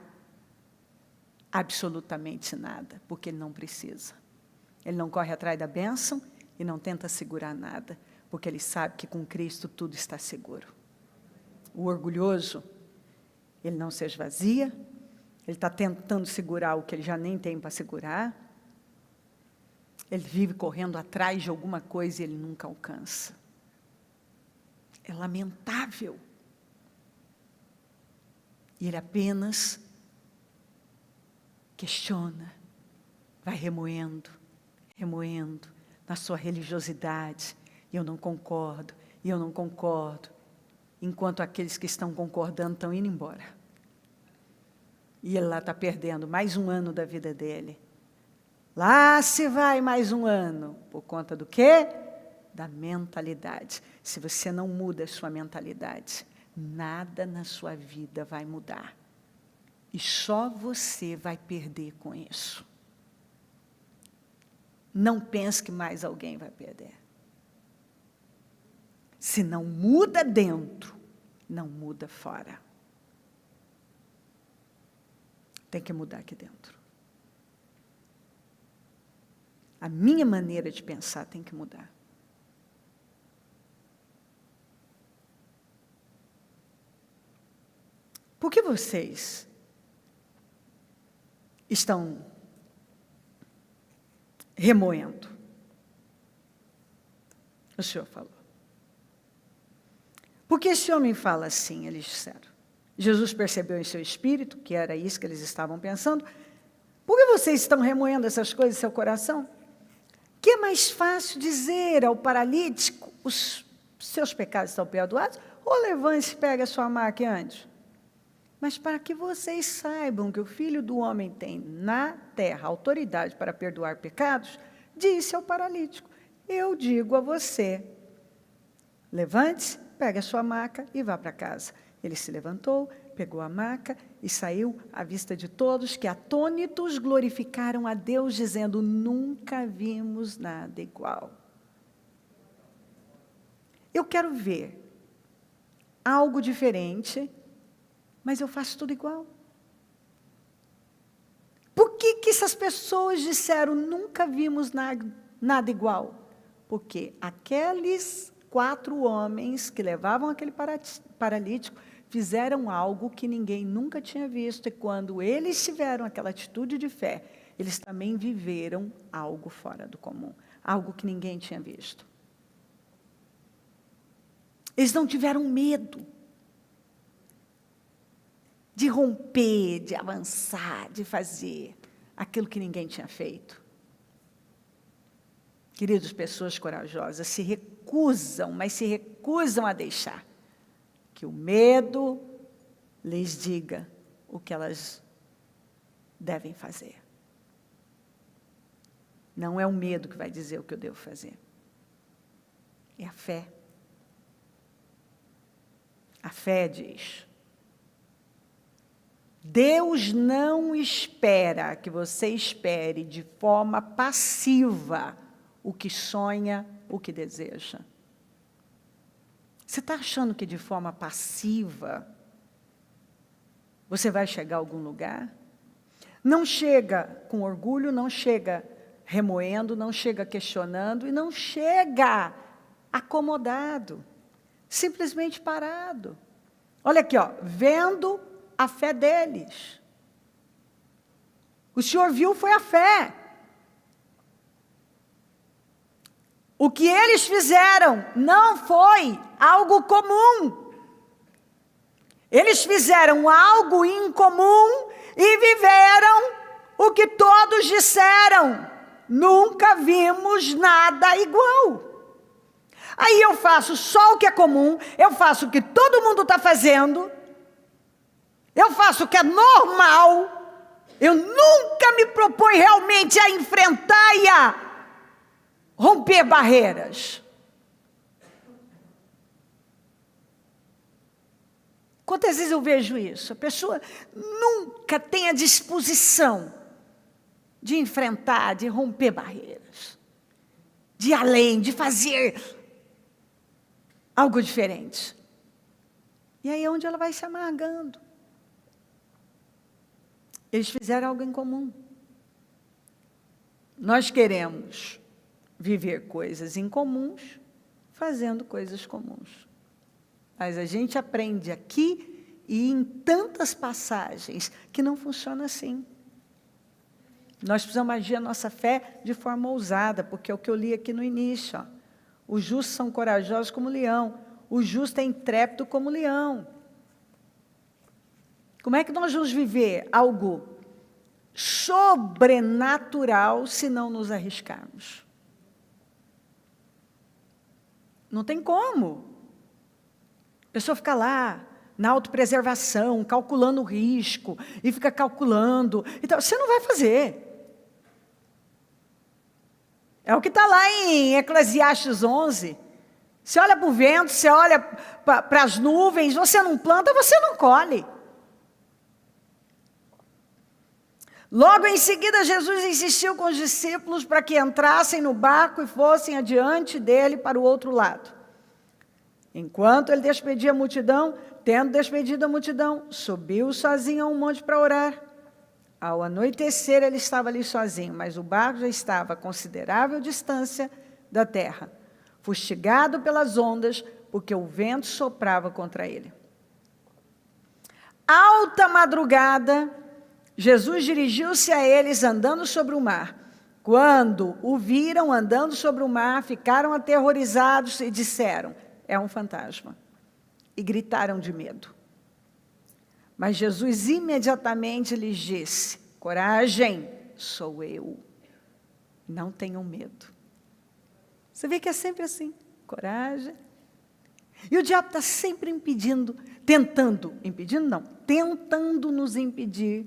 Speaker 1: absolutamente nada, porque ele não precisa. Ele não corre atrás da bênção e não tenta segurar nada, porque ele sabe que com Cristo tudo está seguro. O orgulhoso, ele não se esvazia, ele está tentando segurar o que ele já nem tem para segurar, ele vive correndo atrás de alguma coisa e ele nunca alcança. É lamentável. E ele apenas questiona, vai remoendo, na sua religiosidade. E eu não concordo, enquanto aqueles que estão concordando estão indo embora. E ele lá está perdendo mais um ano da vida dele. Lá se vai mais um ano, por conta do quê? Da mentalidade. Se você não muda a sua mentalidade, nada na sua vida vai mudar. E só você vai perder com isso. Não pense que mais alguém vai perder. Se não muda dentro, não muda fora. Tem que mudar aqui dentro. A minha maneira de pensar tem que mudar. Por que vocês estão remoendo? O Senhor falou. Por que esse homem fala assim? Eles disseram. Jesus percebeu em seu espírito que era isso que eles estavam pensando. Por que vocês estão remoendo essas coisas em seu coração? Que é mais fácil dizer ao paralítico, os seus pecados estão perdoados, ou levante-se e pegue a sua maca e ande? Mas para que vocês saibam que o Filho do Homem tem na terra autoridade para perdoar pecados, disse ao paralítico, eu digo a você, levante-se, pegue a sua maca e vá para casa. Ele se levantou, pegou a maca e saiu à vista de todos, que atônitos glorificaram a Deus, dizendo, nunca vimos nada igual. Eu quero ver algo diferente, mas eu faço tudo igual. Por que essas pessoas disseram, nunca vimos nada igual? Porque aqueles 4 homens que levavam aquele paralítico fizeram algo que ninguém nunca tinha visto, e quando eles tiveram aquela atitude de fé, eles também viveram algo fora do comum, algo que ninguém tinha visto. Eles não tiveram medo de romper, de avançar, de fazer aquilo que ninguém tinha feito. Queridos, pessoas corajosas se recusam, mas se recusam a deixar que o medo lhes diga o que elas devem fazer. Não é o medo que vai dizer o que eu devo fazer. É a fé. A fé diz: Deus não espera que você espere de forma passiva o que sonha, o que deseja. Você está achando que de forma passiva você vai chegar a algum lugar? Não chega com orgulho, não chega remoendo, não chega questionando e não chega acomodado, simplesmente parado. Olha aqui, ó, vendo a fé deles. O Senhor viu foi a fé. O que eles fizeram não foi algo comum. Eles fizeram algo incomum e viveram o que todos disseram. Nunca vimos nada igual. Aí eu faço só o que é comum, eu faço o que todo mundo está fazendo, eu faço o que é normal, eu nunca me proponho realmente a enfrentar e a romper barreiras. Quantas vezes eu vejo isso? A pessoa nunca tem a disposição de enfrentar, de romper barreiras, de ir além, de fazer algo diferente. E aí é onde ela vai se amargando. Eles fizeram algo em comum. Nós queremos viver coisas incomuns, fazendo coisas comuns. Mas a gente aprende aqui e em tantas passagens que não funciona assim. Nós precisamos agir a nossa fé de forma ousada, porque é o que eu li aqui no início. Ó. Os justos são corajosos como leão. O justo é intrépido como leão. Como é que nós vamos viver algo sobrenatural se não nos arriscarmos? Não tem como. A pessoa fica lá, na autopreservação, calculando o risco, e fica calculando. Então, você não vai fazer. É o que está lá em Eclesiastes 11. Você olha para o vento, você olha para as nuvens, você não planta, você não colhe. Logo em seguida, Jesus insistiu com os discípulos para que entrassem no barco e fossem adiante dele para o outro lado. Enquanto ele despedia a multidão, tendo despedido a multidão, subiu sozinho a um monte para orar. Ao anoitecer, ele estava ali sozinho, mas o barco já estava a considerável distância da terra, fustigado pelas ondas, porque o vento soprava contra ele. Alta madrugada, Jesus dirigiu-se a eles andando sobre o mar. Quando o viram andando sobre o mar, ficaram aterrorizados e disseram: é um fantasma. E gritaram de medo. Mas Jesus imediatamente lhes disse: coragem, sou eu. Não tenham medo. Você vê que é sempre assim, coragem. E o diabo está sempre impedindo, tentando nos impedir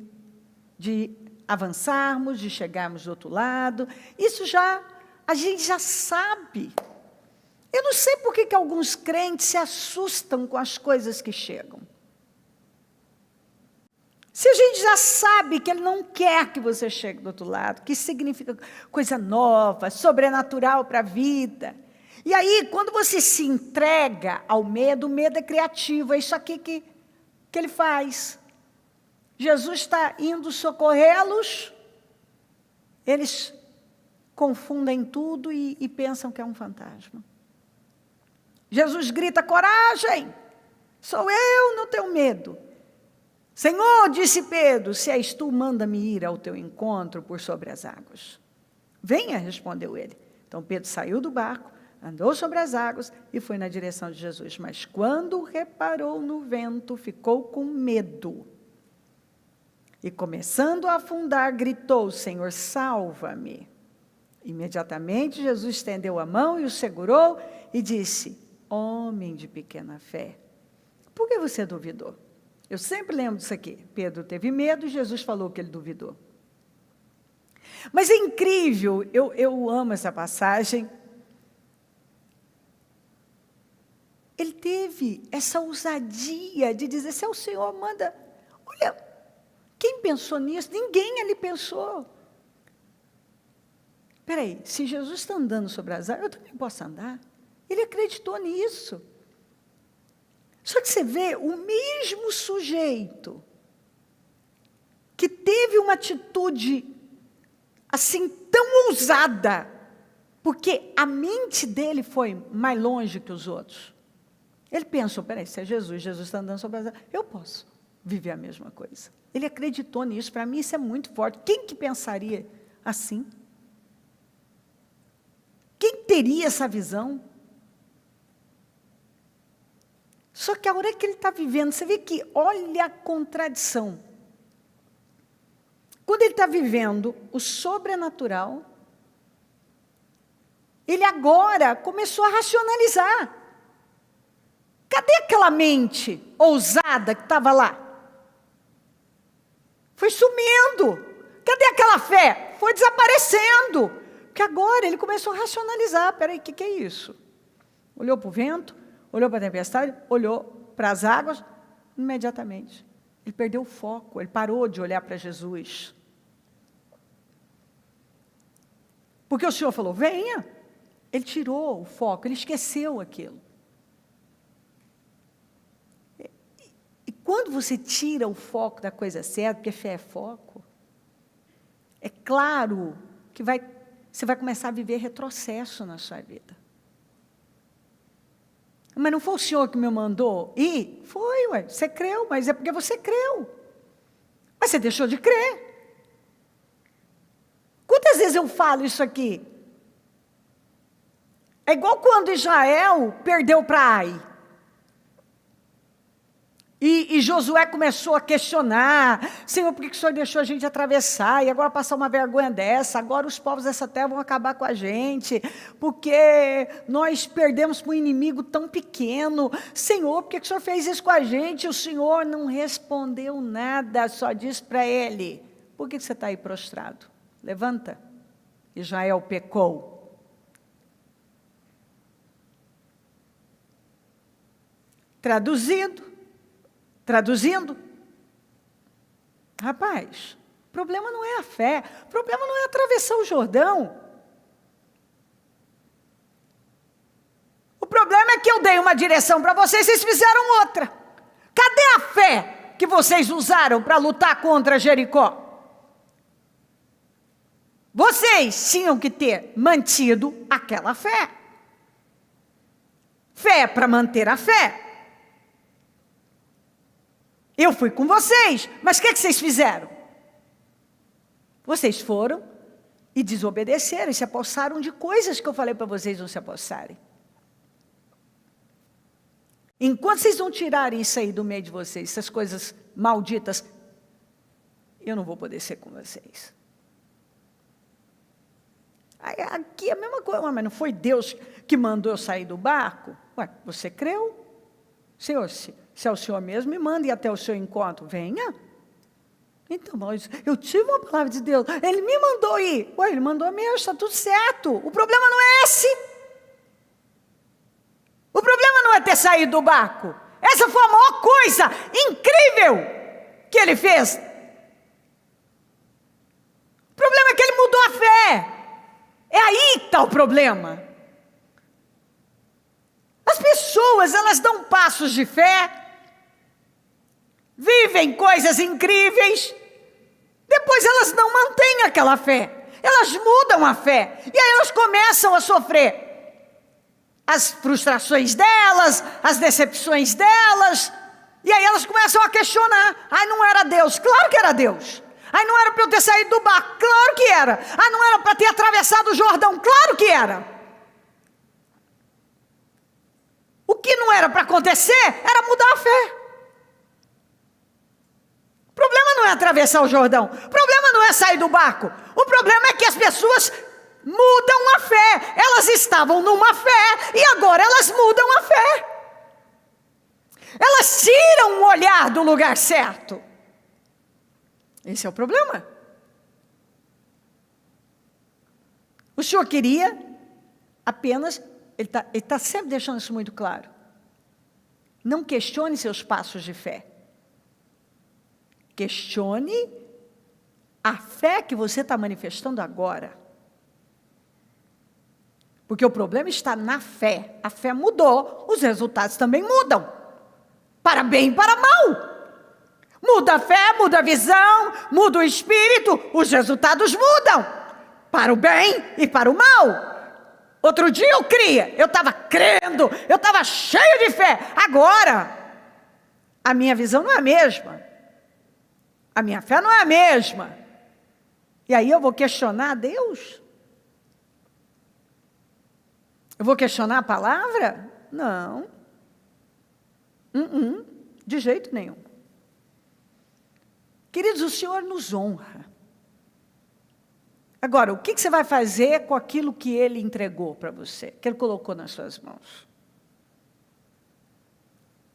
Speaker 1: de avançarmos, de chegarmos do outro lado. Isso a gente já sabe. Eu não sei por que alguns crentes se assustam com as coisas que chegam. Se a gente já sabe que ele não quer que você chegue do outro lado, que significa coisa nova, sobrenatural para a vida. E aí, quando você se entrega ao medo, o medo é criativo, é isso aqui que ele faz. Jesus está indo socorrê-los, eles confundem tudo e pensam que é um fantasma. Jesus grita: coragem, sou eu, não tenho medo. Senhor, disse Pedro, se és tu, manda-me ir ao teu encontro por sobre as águas. Venha, respondeu ele. Então Pedro saiu do barco, andou sobre as águas e foi na direção de Jesus. Mas quando reparou no vento, ficou com medo. E começando a afundar, gritou: Senhor, salva-me. Imediatamente Jesus estendeu a mão e o segurou e disse: homem de pequena fé, por que você duvidou? Eu sempre lembro disso aqui. Pedro teve medo e Jesus falou que ele duvidou. Mas é incrível, eu amo essa passagem. Ele teve essa ousadia de dizer: se é o Senhor, manda. Olha, quem pensou nisso? Ninguém ali pensou. Espera aí, se Jesus está andando sobre as águas, eu também posso andar? Ele acreditou nisso. Só que você vê, o mesmo sujeito que teve uma atitude assim tão ousada, porque a mente dele foi mais longe que os outros. Ele pensou: peraí, se é Jesus, Jesus está andando sobre as águas, eu posso viver a mesma coisa. Ele acreditou nisso. Para mim isso é muito forte. Quem que pensaria assim? Quem teria essa visão? Só que a hora que ele está vivendo, você vê que olha a contradição. Quando ele está vivendo o sobrenatural, ele agora começou a racionalizar. Cadê aquela mente ousada que estava lá? Foi sumindo. Cadê aquela fé? Foi desaparecendo. Porque agora ele começou a racionalizar. Peraí, o que é isso? Olhou para o vento, olhou para a tempestade, olhou para as águas, imediatamente. Ele perdeu o foco, ele parou de olhar para Jesus. Porque o Senhor falou: venha. Ele tirou o foco, ele esqueceu aquilo. E quando você tira o foco da coisa certa, porque fé é foco, é claro que você vai começar a viver retrocesso na sua vida. Mas não foi o Senhor que me mandou ir? Foi, ué, você creu, mas é porque você creu. Mas você deixou de crer. Quantas vezes eu falo isso aqui? É igual quando Israel perdeu para Ai. E Josué começou a questionar: Senhor, por que o Senhor deixou a gente atravessar? E agora passar uma vergonha dessa? Agora os povos dessa terra vão acabar com a gente, porque nós perdemos para um inimigo tão pequeno. Senhor, por que o Senhor fez isso com a gente? O Senhor não respondeu nada, só disse para ele: por que você está aí prostrado? Levanta. Israel pecou. Traduzindo, rapaz, o problema não é a fé, o problema não é atravessar o Jordão. O problema é que eu dei uma direção para vocês, vocês fizeram outra. Cadê a fé que vocês usaram para lutar contra Jericó? Vocês tinham que ter mantido aquela fé. Fé para manter a fé. Eu fui com vocês, mas o que vocês fizeram? Vocês foram e desobedeceram, e se apossaram de coisas que eu falei para vocês não se apossarem. Enquanto vocês não tirarem isso aí do meio de vocês, essas coisas malditas, eu não vou poder ser com vocês. Aí, aqui é a mesma coisa: mas não foi Deus que mandou eu sair do barco? Ué, você creu? Senhor, se é o Senhor mesmo, me manda ir até o seu encontro. Venha. Então, mas eu tive uma palavra de Deus, Ele me mandou ir. Ué, Ele mandou mesmo, está tudo certo. O problema não é esse. O problema não é ter saído do barco. Essa foi a maior coisa incrível que Ele fez. O problema é que Ele mudou a fé. É aí que está o problema. As pessoas, elas dão passos de fé, vivem coisas incríveis, depois elas não mantêm aquela fé, elas mudam a fé, e aí elas começam a sofrer as frustrações delas, as decepções delas, e aí elas começam a questionar: ai, não era Deus? Claro que era Deus. Ai, não era para eu ter saído do barco? Claro que era. Ai, não era para ter atravessado o Jordão? Claro que era. O que não era para acontecer era mudar a fé. O problema não é atravessar o Jordão. O problema não é sair do barco. O problema é que as pessoas mudam a fé. Elas estavam numa fé e agora elas mudam a fé. Elas tiram o olhar do lugar certo. Esse é o problema. O Senhor queria apenas, Ele está sempre deixando isso muito claro. Não questione seus passos de fé. Questione a fé que você está manifestando agora. Porque o problema está na fé. A fé mudou, os resultados também mudam. Para bem e para mal. Muda a fé, muda a visão, muda o espírito, os resultados mudam. Para o bem e para o mal. Outro dia eu cria, eu estava crendo, eu estava cheio de fé. Agora, a minha visão não é a mesma. A minha fé não é a mesma. E aí eu vou questionar a Deus? Eu vou questionar a palavra? Não. De jeito nenhum. Queridos, o Senhor nos honra. Agora, o que você vai fazer com aquilo que Ele entregou para você, que Ele colocou nas suas mãos?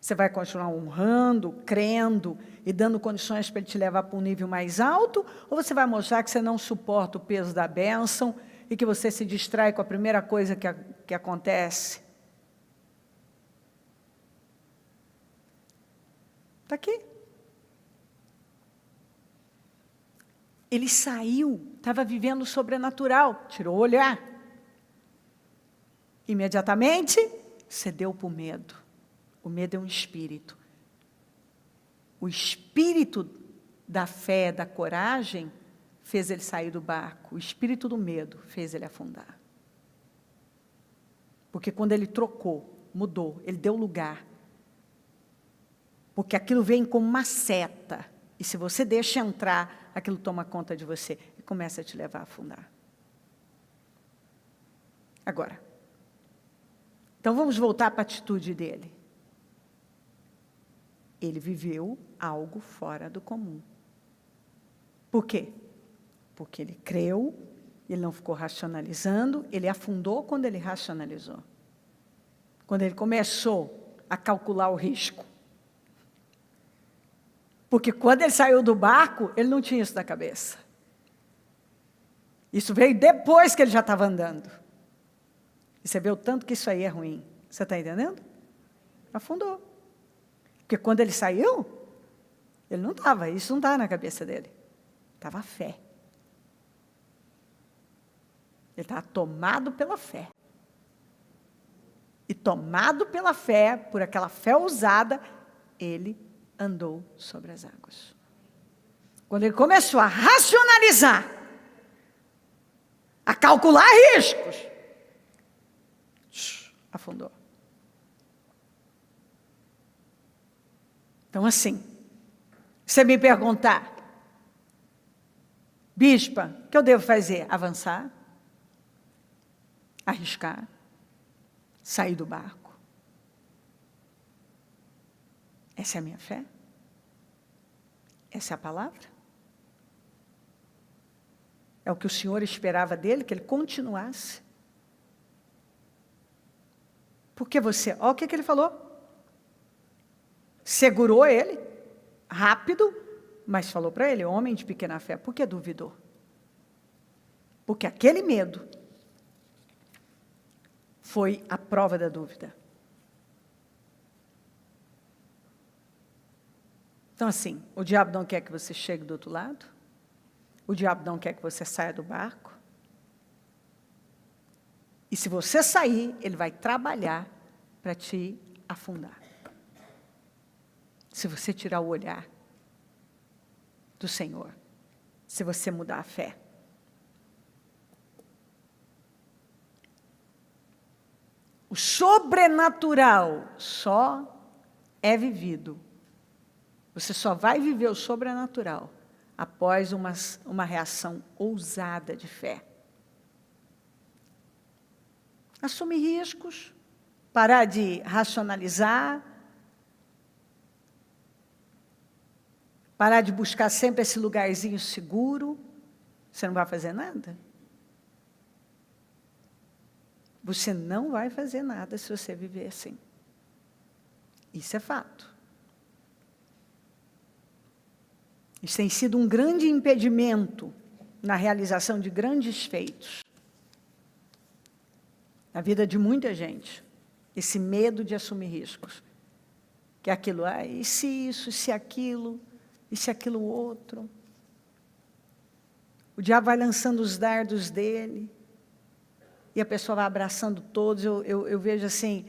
Speaker 1: Você vai continuar honrando, crendo e dando condições para Ele te levar para um nível mais alto? Ou você vai mostrar que você não suporta o peso da bênção e que você se distrai com a primeira coisa que acontece? Está aqui. Ele saiu, estava vivendo o sobrenatural, tirou o olhar. Imediatamente, cedeu para o medo. O medo é um espírito. O espírito da fé, da coragem, fez ele sair do barco. O espírito do medo fez ele afundar. Porque quando ele trocou, mudou, ele deu lugar. Porque aquilo vem como uma seta. E se você deixa entrar, aquilo toma conta de você e começa a te levar a afundar. Agora, então vamos voltar para a atitude dele. Ele viveu algo fora do comum. Por quê? Porque ele creu, ele não ficou racionalizando, ele afundou quando ele racionalizou. Quando ele começou a calcular o risco. Porque quando ele saiu do barco, ele não tinha isso na cabeça. Isso veio depois que ele já estava andando. E você vê o tanto que isso aí é ruim. Você está entendendo? Afundou. Porque quando ele saiu, ele não estava, isso não estava na cabeça dele. Estava a fé. Ele estava tomado pela fé. E tomado pela fé, por aquela fé ousada, ele andou sobre as águas. Quando ele começou a racionalizar, a calcular riscos, afundou. Então, assim, você me perguntar, bispa, o que eu devo fazer? Avançar, arriscar, sair do barco. Essa é a minha fé? Essa é a palavra? É o que o Senhor esperava dele, que ele continuasse. Porque você, olha o que ele falou. Segurou ele, rápido, mas falou para ele, homem de pequena fé, por que duvidou? Porque aquele medo foi a prova da dúvida. Então, assim, o diabo não quer que você chegue do outro lado. O diabo não quer que você saia do barco. E se você sair, ele vai trabalhar para te afundar. Se você tirar o olhar do Senhor. Se você mudar a fé. O sobrenatural só é vivido. Você só vai viver o sobrenatural após uma reação ousada de fé. Assumir riscos, parar de racionalizar, parar de buscar sempre esse lugarzinho seguro, você não vai fazer nada. Você não vai fazer nada se você viver assim. Isso é fato. Isso tem sido um grande impedimento na realização de grandes feitos. Na vida de muita gente. Esse medo de assumir riscos. Que é aquilo, e se isso, e se aquilo, e se aquilo outro. O diabo vai lançando os dardos dele. E a pessoa vai abraçando todos. Eu vejo assim,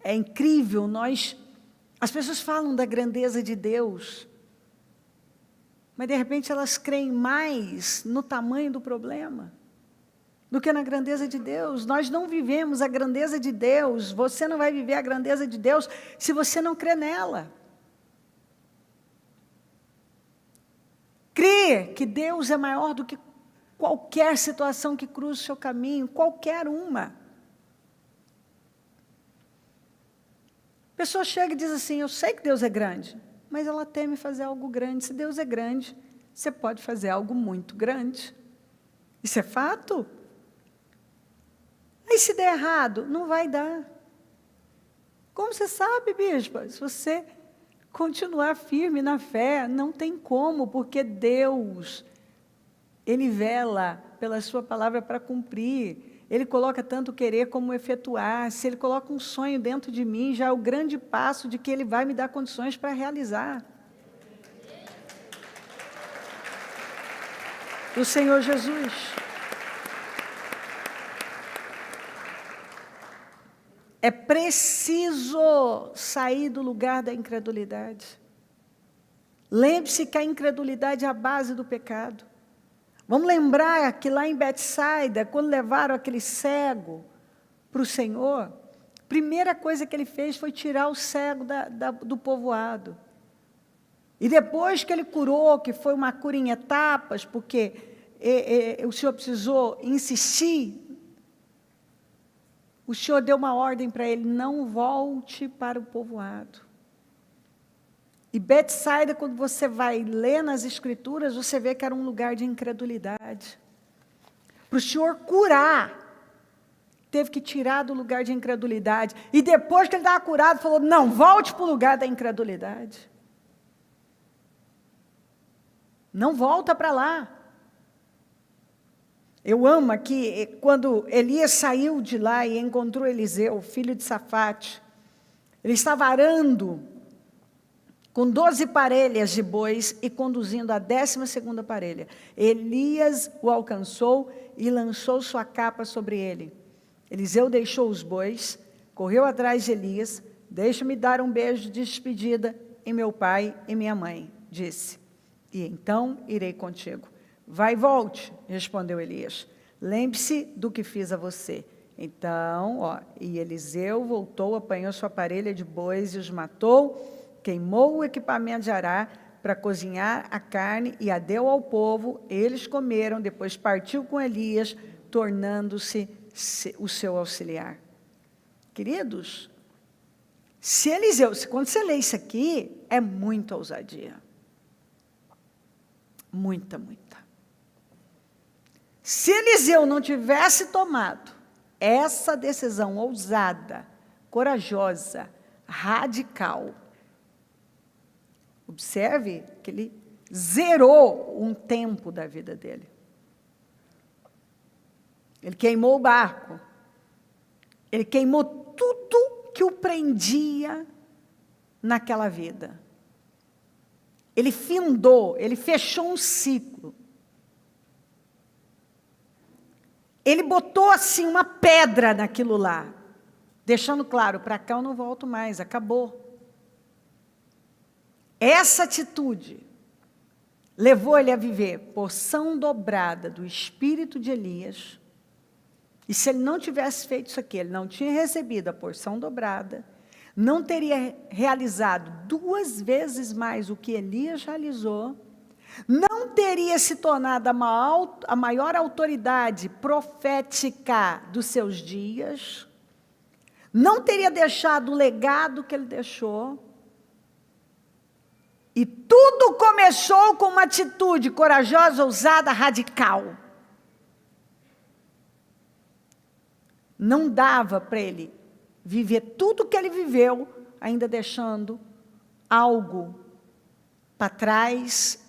Speaker 1: é incrível, as pessoas falam da grandeza de Deus, mas de repente elas creem mais no tamanho do problema do que na grandeza de Deus. Nós não vivemos a grandeza de Deus, você não vai viver a grandeza de Deus se você não crê nela. Crer que Deus é maior do que qualquer situação que cruze o seu caminho, qualquer uma. A pessoa chega e diz assim, eu sei que Deus é grande, mas ela teme fazer algo grande. Se Deus é grande, você pode fazer algo muito grande. Isso é fato. Aí se der errado, não vai dar. Como você sabe, bispa? Se você continuar firme na fé, não tem como, porque Deus, Ele vela pela sua palavra para cumprir. Ele coloca tanto querer como efetuar. Se Ele coloca um sonho dentro de mim, já é o grande passo de que Ele vai me dar condições para realizar. O Senhor Jesus. É preciso sair do lugar da incredulidade. Lembre-se que a incredulidade é a base do pecado. Vamos lembrar que lá em Betsaida, quando levaram aquele cego para o Senhor, a primeira coisa que ele fez foi tirar o cego do povoado. E depois que ele curou, que foi uma cura em etapas, porque o Senhor precisou insistir, o Senhor deu uma ordem para ele, não volte para o povoado. E Betsaida, quando você vai ler nas Escrituras, você vê que era um lugar de incredulidade. Para o Senhor curar, teve que tirar do lugar de incredulidade. E depois que ele estava curado, falou, não, volte para o lugar da incredulidade. Não volta para lá. Eu amo aqui, quando Elias saiu de lá e encontrou Eliseu, filho de Safate, ele estava arando com 12 parelhas de bois e conduzindo a 12ª parelha. Elias o alcançou e lançou sua capa sobre ele. Eliseu deixou os bois, correu atrás de Elias, deixa-me dar um beijo de despedida em meu pai e minha mãe, disse, e então irei contigo. Vai e volte, respondeu Elias. Lembre-se do que fiz a você. Então, e Eliseu voltou, apanhou sua parelha de bois e os matou, queimou o equipamento de arar para cozinhar a carne e a deu ao povo, eles comeram, depois partiu com Elias, tornando-se o seu auxiliar. Queridos, quando você lê isso aqui, é muita ousadia. Muita, muita. Se Eliseu não tivesse tomado essa decisão ousada, corajosa, radical, observe que ele zerou um tempo da vida dele. Ele queimou o barco. Ele queimou tudo que o prendia naquela vida. Ele findou, ele fechou um ciclo. Ele botou assim uma pedra naquilo lá, deixando claro, para cá eu não volto mais, acabou. Essa atitude levou ele a viver porção dobrada do espírito de Elias, e se ele não tivesse feito isso aqui, ele não tinha recebido a porção dobrada, não teria realizado 2 vezes mais o que Elias realizou, não teria se tornado a maior autoridade profética dos seus dias, não teria deixado o legado que ele deixou, e tudo começou com uma atitude corajosa, ousada, radical. Não dava para ele viver tudo que ele viveu, ainda deixando algo para trás,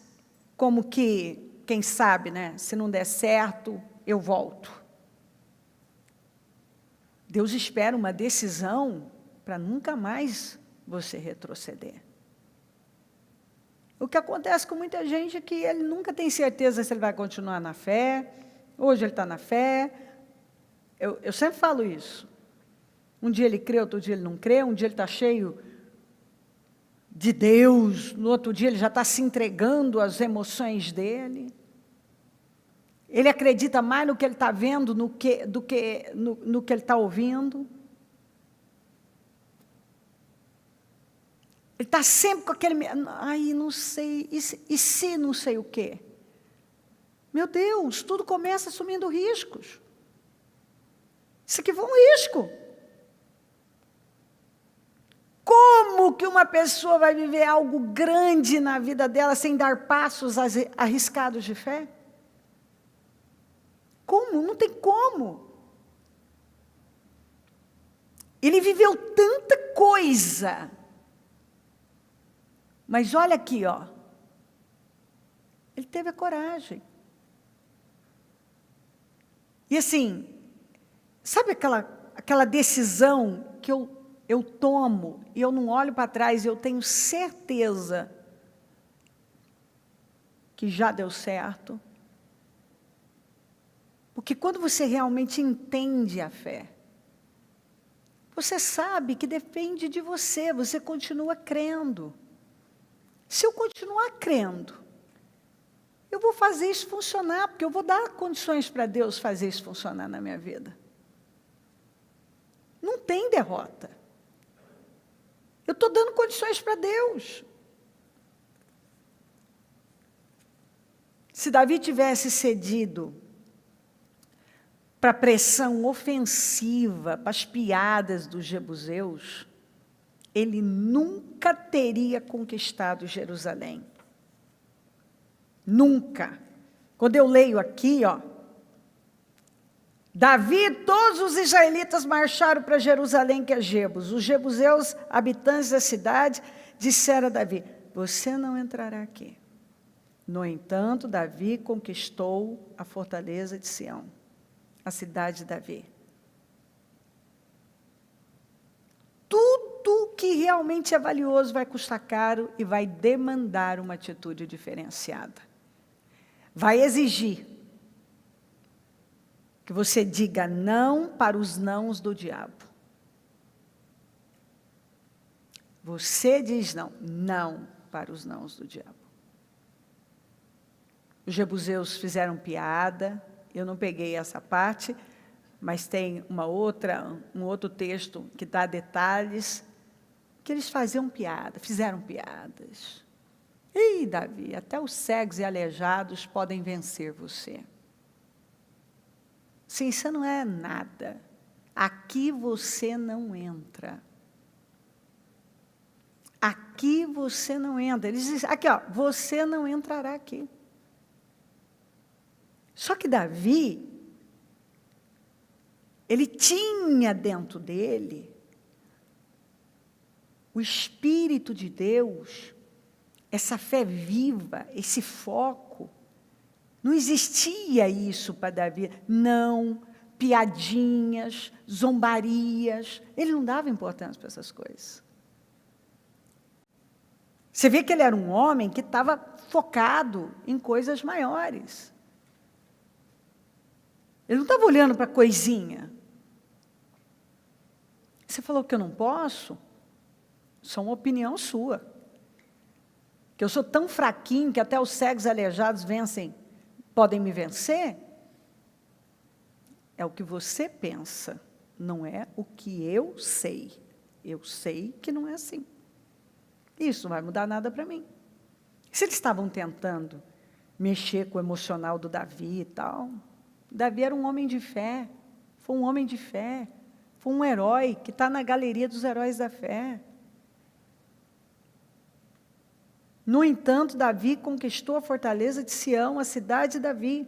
Speaker 1: como que, quem sabe, né? Se não der certo, eu volto. Deus espera uma decisão para nunca mais você retroceder. O que acontece com muita gente é que ele nunca tem certeza se ele vai continuar na fé. Hoje ele está na fé. Eu sempre falo isso. Um dia ele crê, outro dia ele não crê. Um dia ele está cheio de Deus. No outro dia ele já está se entregando às emoções dele. Ele acredita mais no que ele está vendo do que ele está ouvindo. Ele está sempre com aquele... Ai, não sei, e se não sei o quê? Meu Deus, tudo começa assumindo riscos. Isso aqui foi um risco. Como que uma pessoa vai viver algo grande na vida dela sem dar passos arriscados de fé? Como? Não tem como. Ele viveu tanta coisa. Mas olha aqui, ó. Ele teve a coragem. E assim, sabe aquela decisão que eu tomo e eu não olho para trás e eu tenho certeza que já deu certo? Porque quando você realmente entende a fé, você sabe que depende de você, você continua crendo. Se eu continuar crendo, eu vou fazer isso funcionar, porque eu vou dar condições para Deus fazer isso funcionar na minha vida. Não tem derrota. Eu estou dando condições para Deus. Se Davi tivesse cedido para a pressão ofensiva, para as piadas dos jebuseus, ele nunca teria conquistado Jerusalém. Nunca. Quando eu leio aqui, ó, Davi e todos os israelitas marcharam para Jerusalém, que é Jebus. Os jebuseus, habitantes da cidade, disseram a Davi: você não entrará aqui. No entanto, Davi conquistou a fortaleza de Sião, a cidade de Davi. Tudo que realmente é valioso vai custar caro e vai demandar uma atitude diferenciada. Vai exigir que você diga não para os nãos do diabo. Você diz não para os nãos do diabo. Os jebuseus fizeram piada, eu não peguei essa parte, mas tem um outro texto que dá detalhes, que eles fizeram piadas. Ih, Davi, até os cegos e aleijados podem vencer você. Sim, isso não é nada. Aqui você não entra. Aqui você não entra. Eles dizem, aqui, ó, você não entrará aqui. Só que Davi, ele tinha dentro dele o Espírito de Deus, essa fé viva, esse foco. Não existia isso para Davi. Não, piadinhas, zombarias. Ele não dava importância para essas coisas. Você vê que ele era um homem que estava focado em coisas maiores. Ele não estava olhando para coisinha. Você falou que eu não posso? Isso é uma opinião sua. Que eu sou tão fraquinho que até os cegos aleijados podem me vencer? É o que você pensa, não é o que eu sei. Eu sei que não é assim. Isso não vai mudar nada para mim. Se eles estavam tentando mexer com o emocional do Davi e tal, Davi era um homem de fé, foi um homem de fé, foi um herói que está na galeria dos heróis da fé. No entanto, Davi conquistou a fortaleza de Sião, a cidade de Davi.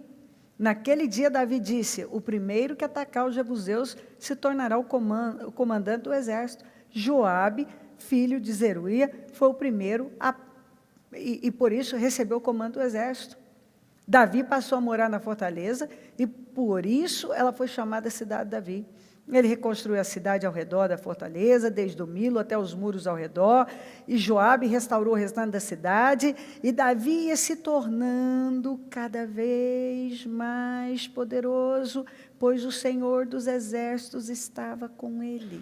Speaker 1: Naquele dia, Davi disse: o primeiro que atacar os jebuseus se tornará o comandante do exército. Joabe, filho de Zeruia, foi o primeiro e por isso recebeu o comando do exército. Davi passou a morar na fortaleza e por isso ela foi chamada cidade de Davi. Ele reconstruiu a cidade ao redor da fortaleza, desde o Milo até os muros ao redor, e Joabe restaurou o restante da cidade, e Davi ia se tornando cada vez mais poderoso, pois o Senhor dos exércitos estava com ele.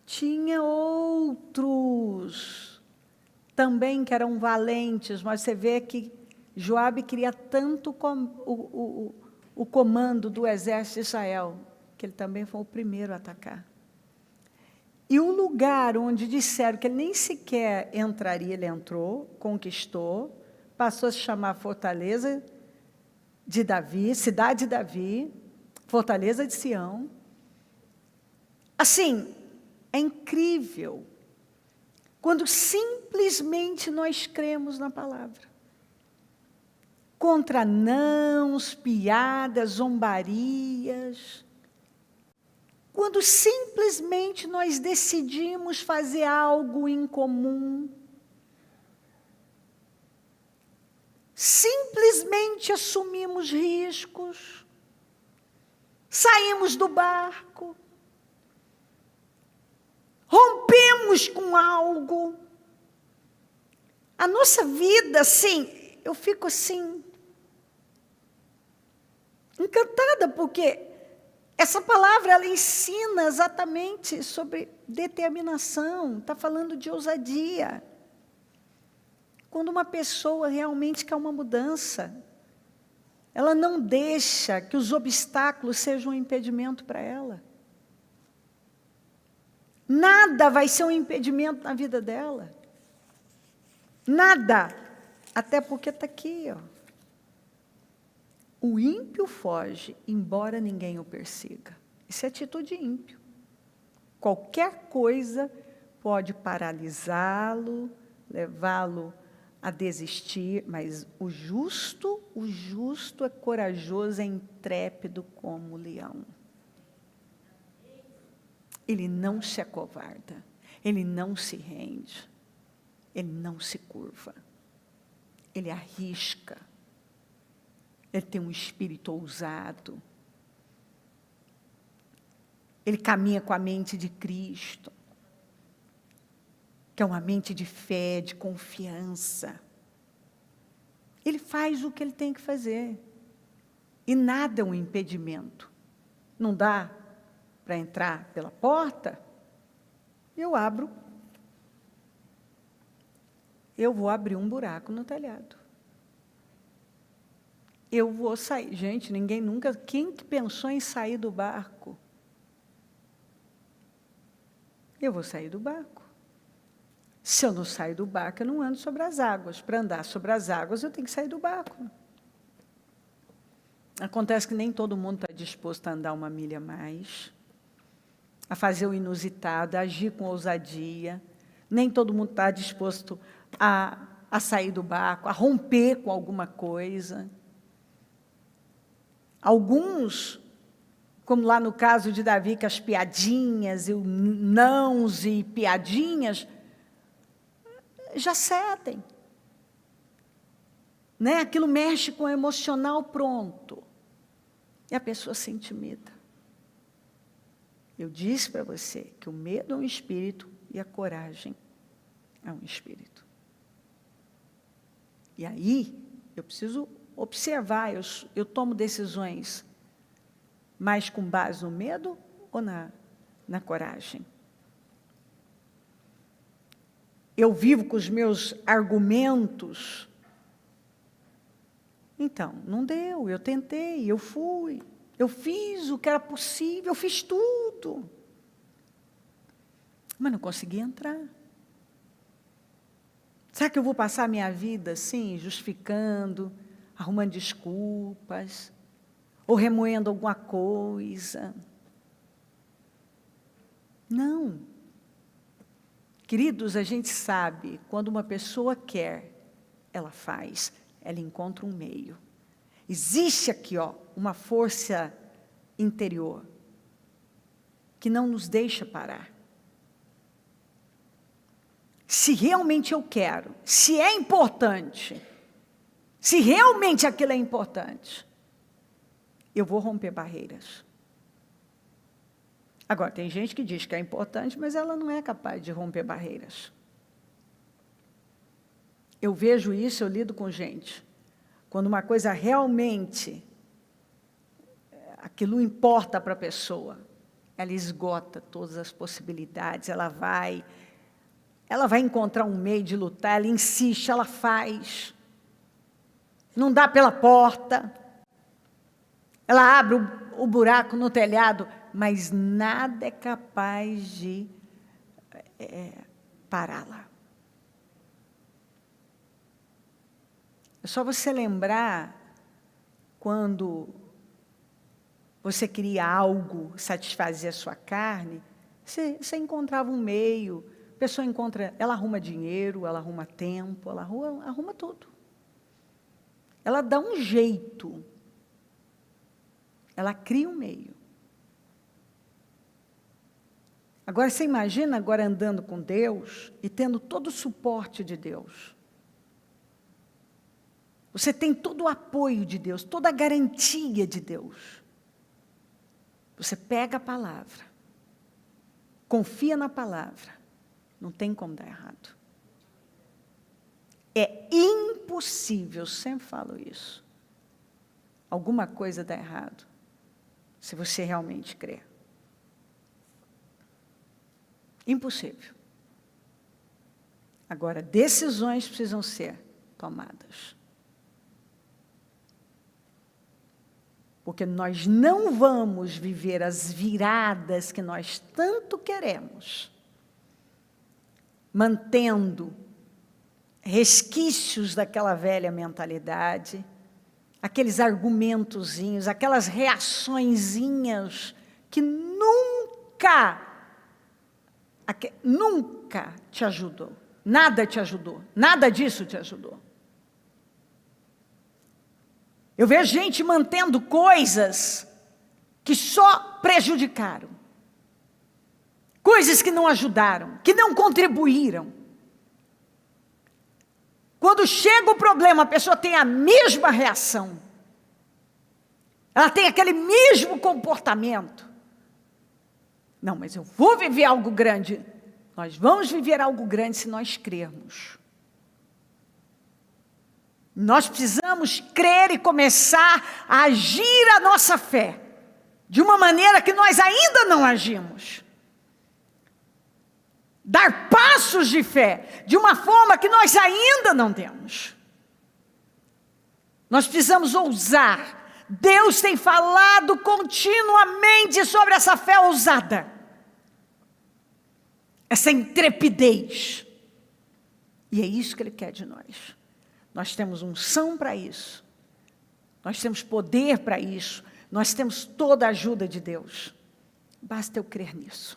Speaker 1: Tinha outros também que eram valentes, mas você vê que Joabe queria tanto o comando do exército de Israel, que ele também foi o primeiro a atacar. E o lugar onde disseram que ele nem sequer entraria, ele entrou, conquistou, passou a se chamar Fortaleza de Davi, Cidade de Davi, Fortaleza de Sião. Assim, é incrível quando simplesmente nós cremos na palavra. Contra nãos, piadas, zombarias. Quando simplesmente nós decidimos fazer algo em comum. Simplesmente assumimos riscos. Saímos do barco. Rompemos com algo. A nossa vida, assim, eu fico assim, encantada, porque essa palavra, ela ensina exatamente sobre determinação, está falando de ousadia. Quando uma pessoa realmente quer uma mudança, ela não deixa que os obstáculos sejam um impedimento para ela. Nada vai ser um impedimento na vida dela. Nada. Até porque está aqui, ó. O ímpio foge, embora ninguém o persiga. Isso é atitude ímpio. Qualquer coisa pode paralisá-lo, levá-lo a desistir, mas o justo é corajoso, é intrépido como o leão. Ele não se acovarda, ele não se rende, ele não se curva, ele arrisca, ele tem um espírito ousado, ele caminha com a mente de Cristo, que é uma mente de fé, de confiança. Ele faz o que ele tem que fazer, e nada é um impedimento. Não dá para entrar pela porta, eu abro. Eu vou abrir um buraco no telhado. Eu vou sair. Gente, ninguém nunca... Quem que pensou em sair do barco? Eu vou sair do barco. Se eu não sair do barco, eu não ando sobre as águas. Para andar sobre as águas, eu tenho que sair do barco. Acontece que nem todo mundo está disposto a andar 1 milha a mais, a fazer o inusitado, a agir com ousadia. Nem todo mundo está disposto a sair do barco, a romper com alguma coisa. Alguns, como lá no caso de Davi, que as piadinhas, e nãos e piadinhas, já cedem. Né? Aquilo mexe com o emocional, pronto. E a pessoa se intimida. Eu disse para você que o medo é um espírito e a coragem é um espírito. E aí, eu preciso observar, eu tomo decisões mais com base no medo ou na coragem? Eu vivo com os meus argumentos. Então, não deu, eu tentei, eu fui, eu fiz o que era possível, eu fiz tudo. Mas não consegui entrar. Será que eu vou passar a minha vida assim, justificando, arrumando desculpas, ou remoendo alguma coisa? Não. Queridos, a gente sabe, quando uma pessoa quer, ela faz, ela encontra um meio. Existe aqui, uma força interior que não nos deixa parar. Se realmente eu quero, se é importante, se realmente aquilo é importante, eu vou romper barreiras. Agora, tem gente que diz que é importante, mas ela não é capaz de romper barreiras. Eu vejo isso, eu lido com gente. Quando uma coisa realmente, aquilo importa para a pessoa, ela esgota todas as possibilidades, ela vai encontrar um meio de lutar, ela insiste, ela faz. Não dá pela porta. Ela abre o buraco no telhado, mas nada é capaz de pará-la. É só você lembrar quando você queria algo, satisfazer a sua carne, você encontrava um meio, a pessoa encontra, ela arruma dinheiro, ela arruma tempo, ela arruma tudo. Ela dá um jeito, ela cria um meio. Agora, você imagina agora andando com Deus e tendo todo o suporte de Deus. Você tem todo o apoio de Deus, toda a garantia de Deus. Você pega a palavra, confia na palavra, não tem como dar errado. É impossível, eu sempre falo isso, alguma coisa dar errado, se você realmente crer. Impossível. Agora, decisões precisam ser tomadas. Porque nós não vamos viver as viradas que nós tanto queremos, mantendo resquícios daquela velha mentalidade, aqueles argumentozinhos, aquelas reaçõezinhas que nunca te ajudou. Nada te ajudou. Nada disso te ajudou. Eu vejo gente mantendo coisas que só prejudicaram. Coisas que não ajudaram, que não contribuíram. Quando chega o problema, a pessoa tem a mesma reação. Ela tem aquele mesmo comportamento. Não, mas eu vou viver algo grande. Nós vamos viver algo grande se nós crermos. Nós precisamos crer e começar a agir a nossa fé de uma maneira que nós ainda não agimos. Dar passos de fé de uma forma que nós ainda não temos. Nós precisamos ousar. Deus tem falado continuamente sobre essa fé ousada. Essa intrepidez. E é isso que Ele quer de nós. Nós temos unção para isso. Nós temos poder para isso. Nós temos toda a ajuda de Deus. Basta eu crer nisso.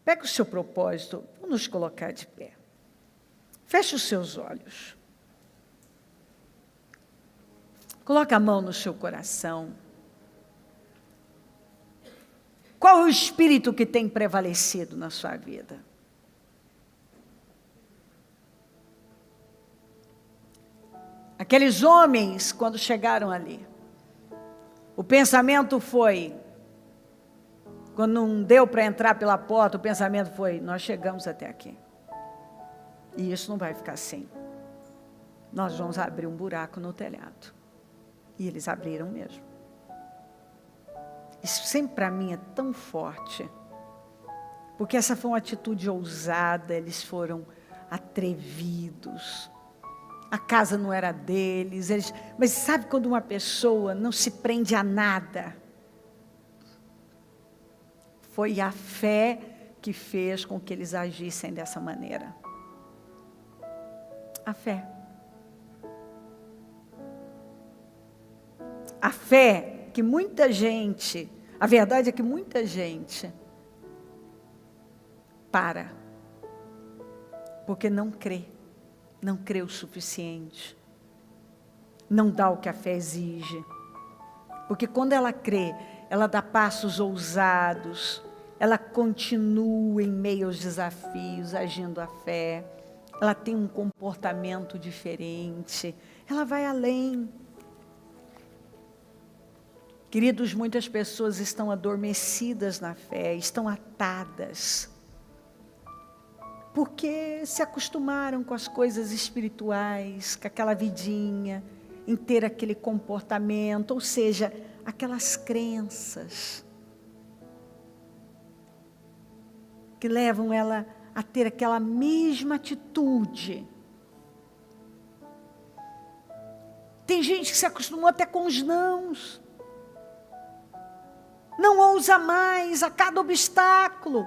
Speaker 1: Pega o seu propósito, vamos nos colocar de pé. Feche os seus olhos. Coloque a mão no seu coração. Qual é o espírito que tem prevalecido na sua vida? Aqueles homens, quando chegaram ali, o pensamento foi, quando não deu para entrar pela porta, o pensamento foi, nós chegamos até aqui. E isso não vai ficar assim. Nós vamos abrir um buraco no telhado. E eles abriram mesmo. Isso sempre para mim é tão forte. Porque essa foi uma atitude ousada, eles foram atrevidos. A casa não era deles. Mas sabe quando uma pessoa não se prende a nada? Foi a fé que fez com que eles agissem dessa maneira. A fé. A fé que muita gente, a verdade é que muita gente para, porque não crê o suficiente, não dá o que a fé exige, porque quando ela crê, ela dá passos ousados, ela continua em meio aos desafios, agindo a fé, ela tem um comportamento diferente, ela vai além. Queridos, muitas pessoas estão adormecidas na fé, estão atadas, porque se acostumaram com as coisas espirituais, com aquela vidinha, em ter aquele comportamento, ou seja, aquelas crenças que levam ela a ter aquela mesma atitude. Tem gente que se acostumou até com os nãos, não ousa mais a cada obstáculo.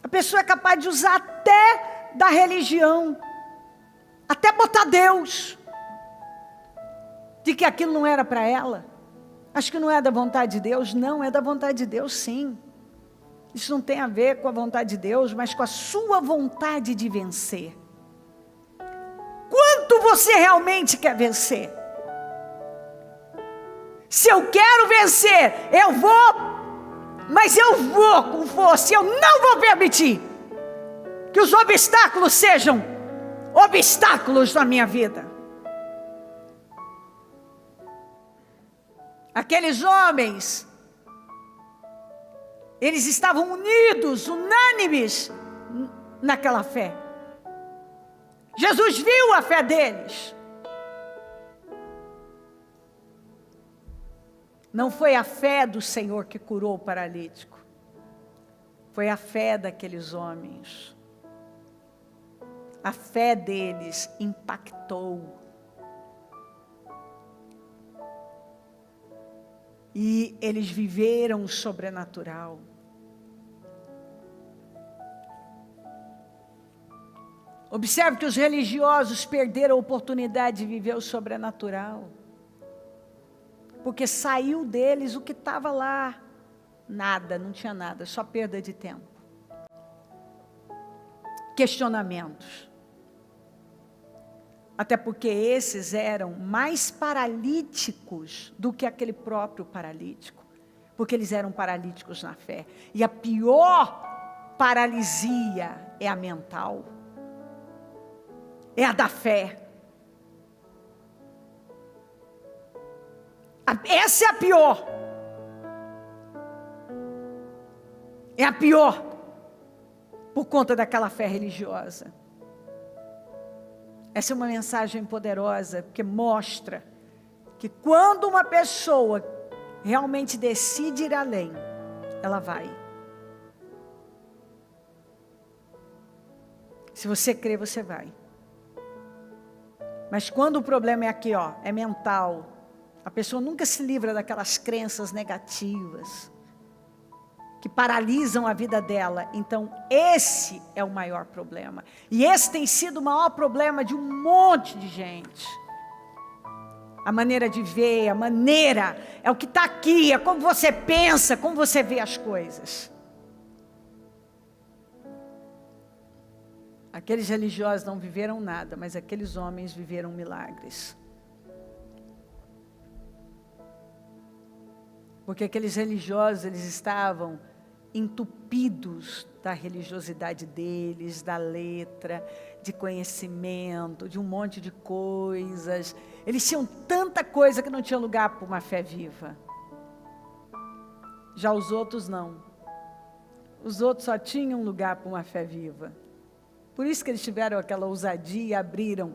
Speaker 1: A pessoa é capaz de usar até da religião, até botar Deus, de que aquilo não era para ela. Acho que não é da vontade de Deus. Não, é da vontade de Deus, sim. Isso não tem a ver com a vontade de Deus, mas com a sua vontade de vencer. Quanto você realmente quer vencer? Se eu quero vencer, eu vou, mas eu vou com força. Eu não vou permitir que os obstáculos sejam obstáculos na minha vida. Aqueles homens, eles estavam unidos, unânimes naquela fé. Jesus viu a fé deles. Não foi a fé do Senhor que curou o paralítico. Foi a fé daqueles homens. A fé deles impactou. E eles viveram o sobrenatural. Observe que os religiosos perderam a oportunidade de viver o sobrenatural. Porque saiu deles o que estava lá. Nada, não tinha nada, só perda de tempo. Questionamentos. Até porque esses eram mais paralíticos do que aquele próprio paralítico. Porque eles eram paralíticos na fé. E a pior paralisia é a mental. É a da fé. Essa é a pior. É a pior. Por conta daquela fé religiosa. Essa é uma mensagem poderosa, porque mostra que quando uma pessoa realmente decide ir além, ela vai. Se você crê, você vai. Mas quando o problema é aqui, ó, é mental, a pessoa nunca se livra daquelas crenças negativas que paralisam a vida dela. Então, esse é o maior problema. E esse tem sido o maior problema de um monte de gente. A maneira de ver, a maneira, é o que está aqui, é como você pensa, como você vê as coisas. Aqueles religiosos não viveram nada, mas aqueles homens viveram milagres. Porque aqueles religiosos, eles estavam entupidos da religiosidade deles, da letra, de conhecimento, de um monte de coisas. Eles tinham tanta coisa que não tinha lugar para uma fé viva. Já os outros não. Os outros só tinham lugar para uma fé viva. Por isso que eles tiveram aquela ousadia e abriram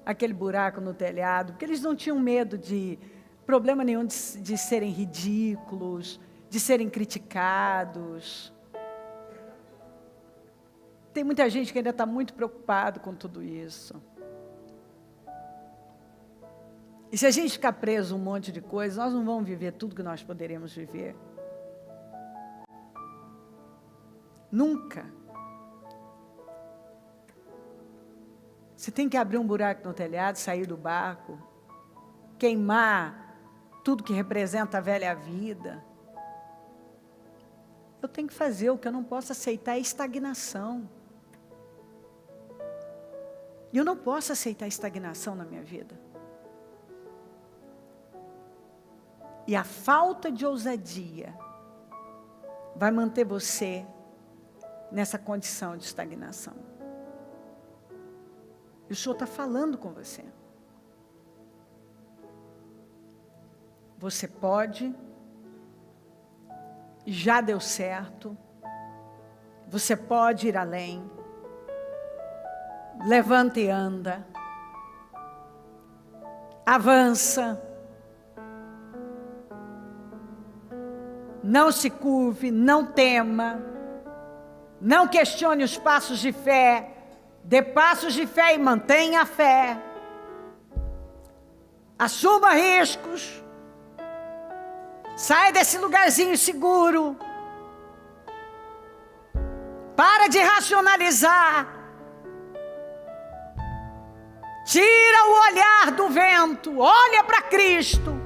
Speaker 1: aquele buraco no telhado, porque eles não tinham medo de problema nenhum de serem ridículos, de serem criticados. Tem muita gente que ainda está muito preocupado com tudo isso. E se a gente ficar preso a um monte de coisas, nós não vamos viver tudo que nós poderíamos viver. Nunca. Você tem que abrir um buraco no telhado, sair do barco, queimar tudo que representa a velha vida. eu tenho que fazer. O que eu não posso aceitar é estagnação. E eu não posso aceitar estagnação na minha vida. E a falta de ousadia vai manter você nessa condição de estagnação. E o Senhor está falando com você. Você pode, já deu certo, você pode ir além. Levanta e anda, avança, não se curve, não tema, não questione os passos de fé, dê passos de fé e mantenha a fé, assuma riscos, saia desse lugarzinho seguro, para de racionalizar, tira o olhar do vento, olha para Cristo,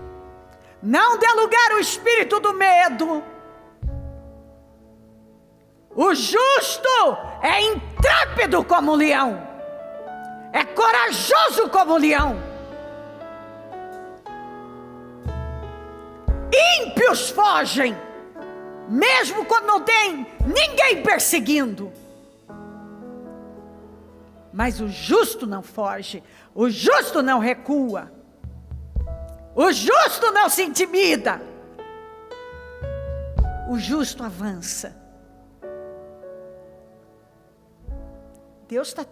Speaker 1: não dê lugar ao espírito do medo. O justo é intrépido como um leão, é corajoso como um leão. Ímpios fogem, mesmo quando não tem ninguém perseguindo. Mas o justo não foge, o justo não recua, o justo não se intimida, o justo avança. Deus está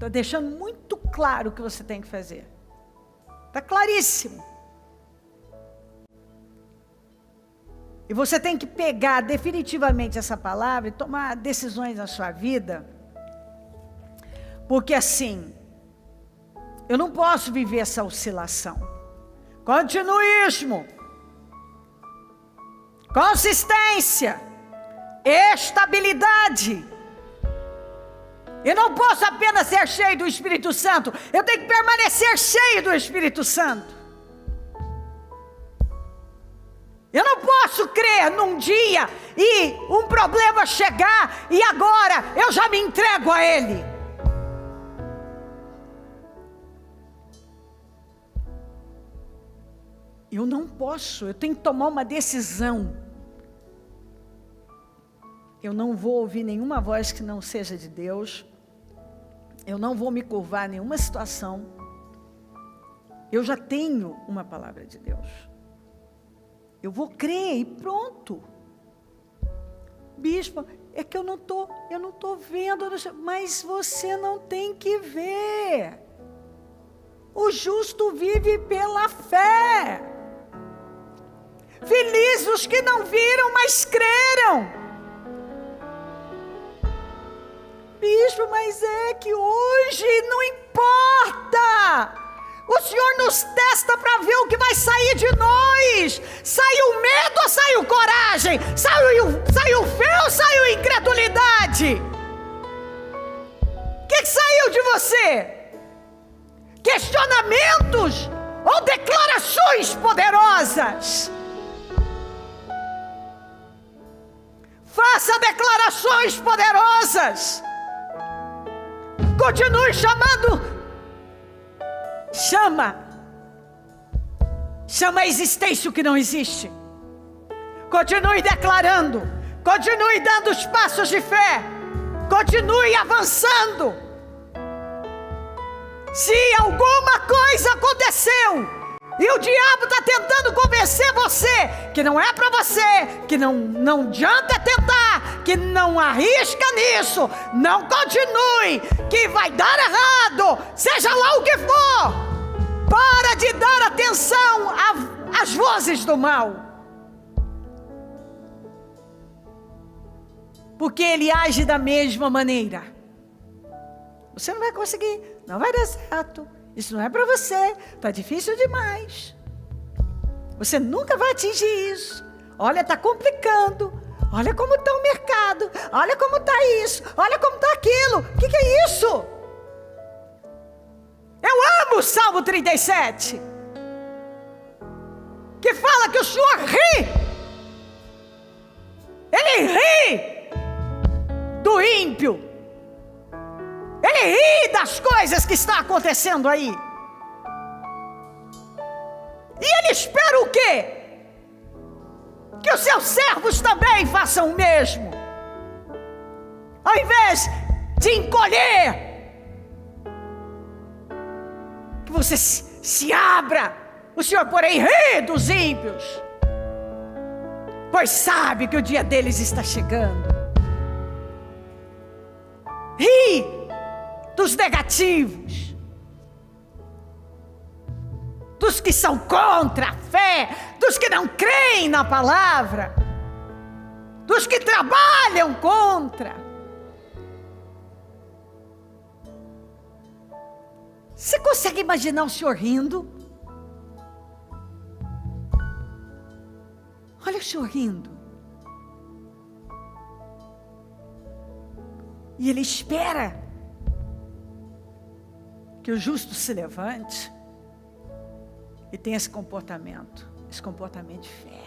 Speaker 1: deixando muito claro o que você tem que fazer. Está claríssimo. E você tem que pegar definitivamente essa palavra e tomar decisões na sua vida. Porque assim, eu não posso viver essa oscilação. Continuismo, consistência, estabilidade. Eu não posso apenas ser cheio do Espírito Santo, eu tenho que permanecer cheio do Espírito Santo. Eu não posso crer num dia e um problema chegar e agora eu já me entrego a ele. Eu não posso, eu tenho que tomar uma decisão. Eu não vou ouvir nenhuma voz que não seja de Deus. Eu não vou me curvar em nenhuma situação. Eu já tenho uma palavra de Deus. Eu vou crer e pronto. Bispo, é que eu não tô vendo, mas você não tem que ver. O justo vive pela fé. Felizes os que não viram, mas creram. Bispo, mas é que hoje não importa. O Senhor nos testa para ver o que vai sair de nós. Saiu medo ou saiu coragem? Saiu fé ou saiu incredulidade? O que saiu de você? Questionamentos ou declarações poderosas? Faça declarações poderosas. Continue chamando. Chama a existência o que não existe. Continue declarando. Continue dando os passos de fé. Continue avançando. Se alguma coisa aconteceu e o diabo está tentando convencer você que não é para você, que não adianta tentar, que não arrisca nisso, não continue, que vai dar errado, seja lá o que for. Para de dar atenção às vozes do mal, porque ele age da mesma maneira. Você não vai conseguir, não vai dar certo, isso não é para você, está difícil demais, você nunca vai atingir isso, olha, está complicando, olha como está o mercado, olha como está isso, olha como está aquilo, o que é isso? Eu amo o Salmo 37, que fala que o Senhor ri Ele ri do ímpio. Ele ri das coisas que estão acontecendo aí. E Ele espera o quê? Que os seus servos também façam o mesmo. Ao invés de encolher, que você se abra. O Senhor, porém, ri dos ímpios, pois sabe que o dia deles está chegando. Ri dos negativos, dos que são contra a fé, dos que não creem na palavra, dos que trabalham contra. Você consegue imaginar o Senhor rindo? Olha o Senhor rindo. E Ele espera que o justo se levante e tenha esse comportamento de fé.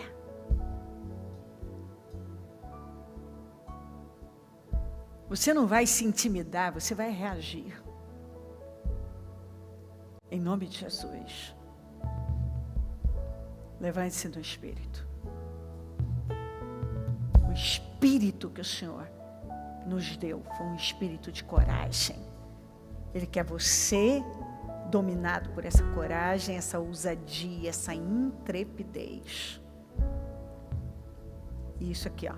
Speaker 1: Você não vai se intimidar, você vai reagir. Em nome de Jesus. Levante-se no Espírito. O Espírito que o Senhor nos deu foi um espírito de coragem. Ele quer você dominado por essa coragem, essa ousadia, essa intrepidez. E isso aqui, ó.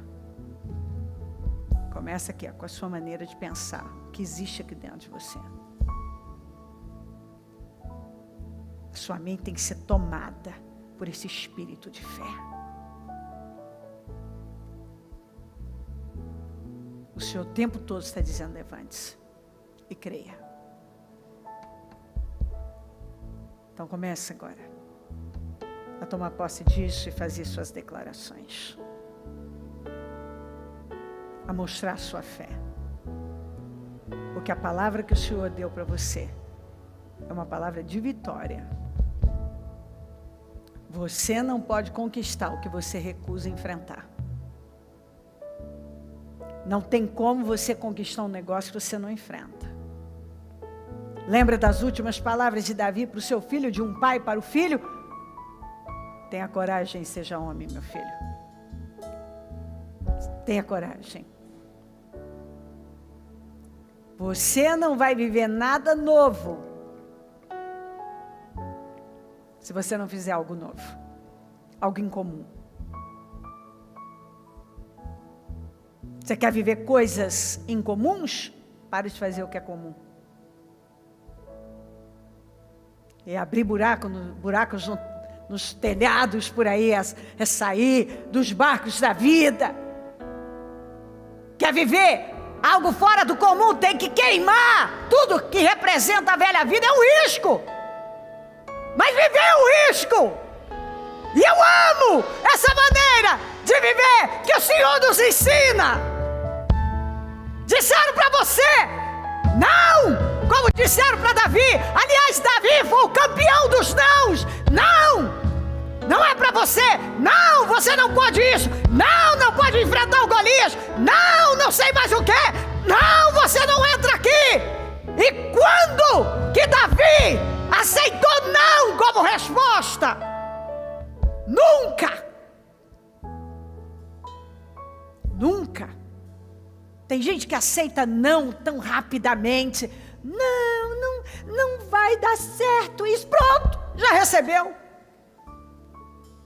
Speaker 1: Começa aqui, ó, com a sua maneira de pensar, o que existe aqui dentro de você. A sua mente tem que ser tomada por esse espírito de fé. O Senhor o tempo todo está dizendo: levante-se e creia. Então comece agora a tomar posse disso e fazer suas declarações. A mostrar sua fé. Porque a palavra que o Senhor deu para você é uma palavra de vitória. Você não pode conquistar o que você recusa enfrentar. Não tem como você conquistar um negócio que você não enfrenta. Lembra das últimas palavras de Davi para o seu filho, de um pai para o filho? Tenha coragem e seja homem, meu filho. Tenha coragem. Você não vai viver nada novo se você não fizer algo novo, algo incomum. Você quer viver coisas incomuns? Pare de fazer o que é comum. É abrir buracos nos telhados por aí, é sair dos barcos da vida. Quer viver algo fora do comum? Tem que queimar tudo que representa a velha vida. É um risco. Mas viver é um risco. E eu amo essa maneira de viver que o Senhor nos ensina. Disseram para você, não, como disseram para Davi. Aliás, Davi foi o campeão dos nãos. Não é para você. Não, você não pode isso. Não pode enfrentar o Golias. Não sei mais o que. Não, você não entra aqui. E quando que Davi aceitou não como resposta? Nunca. Tem gente que aceita não tão rapidamente. Não vai dar certo isso. Pronto, já recebeu.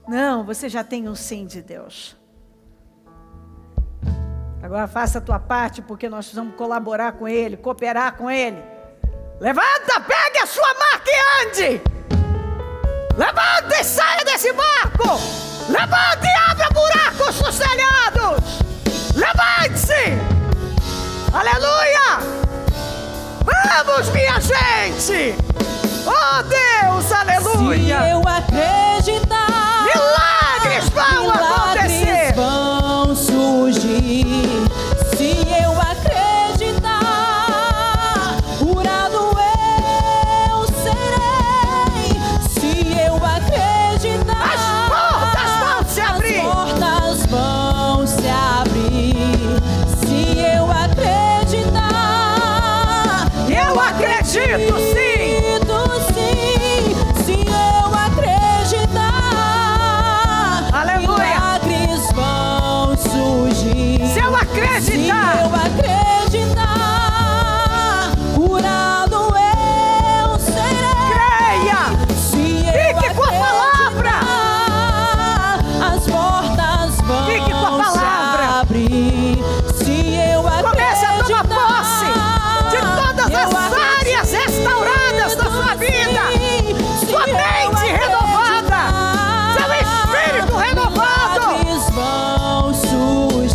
Speaker 1: Não, você já tem um sim de Deus. Agora faça a tua parte, porque nós precisamos colaborar com Ele, cooperar com Ele. Levanta, pegue a sua marca e ande. Levanta e saia desse barco. Levanta e abra buracos nos telhados. Levante-se. Aleluia. Vamos, minha gente. Oh Deus, aleluia.
Speaker 2: Se eu acreditar,
Speaker 1: milagres vão acontecer.
Speaker 2: Vão surgir. Se eu acreditar, curado eu serei. Se eu acreditar,
Speaker 1: as portas vão se abrir.
Speaker 2: As portas vão se abrir.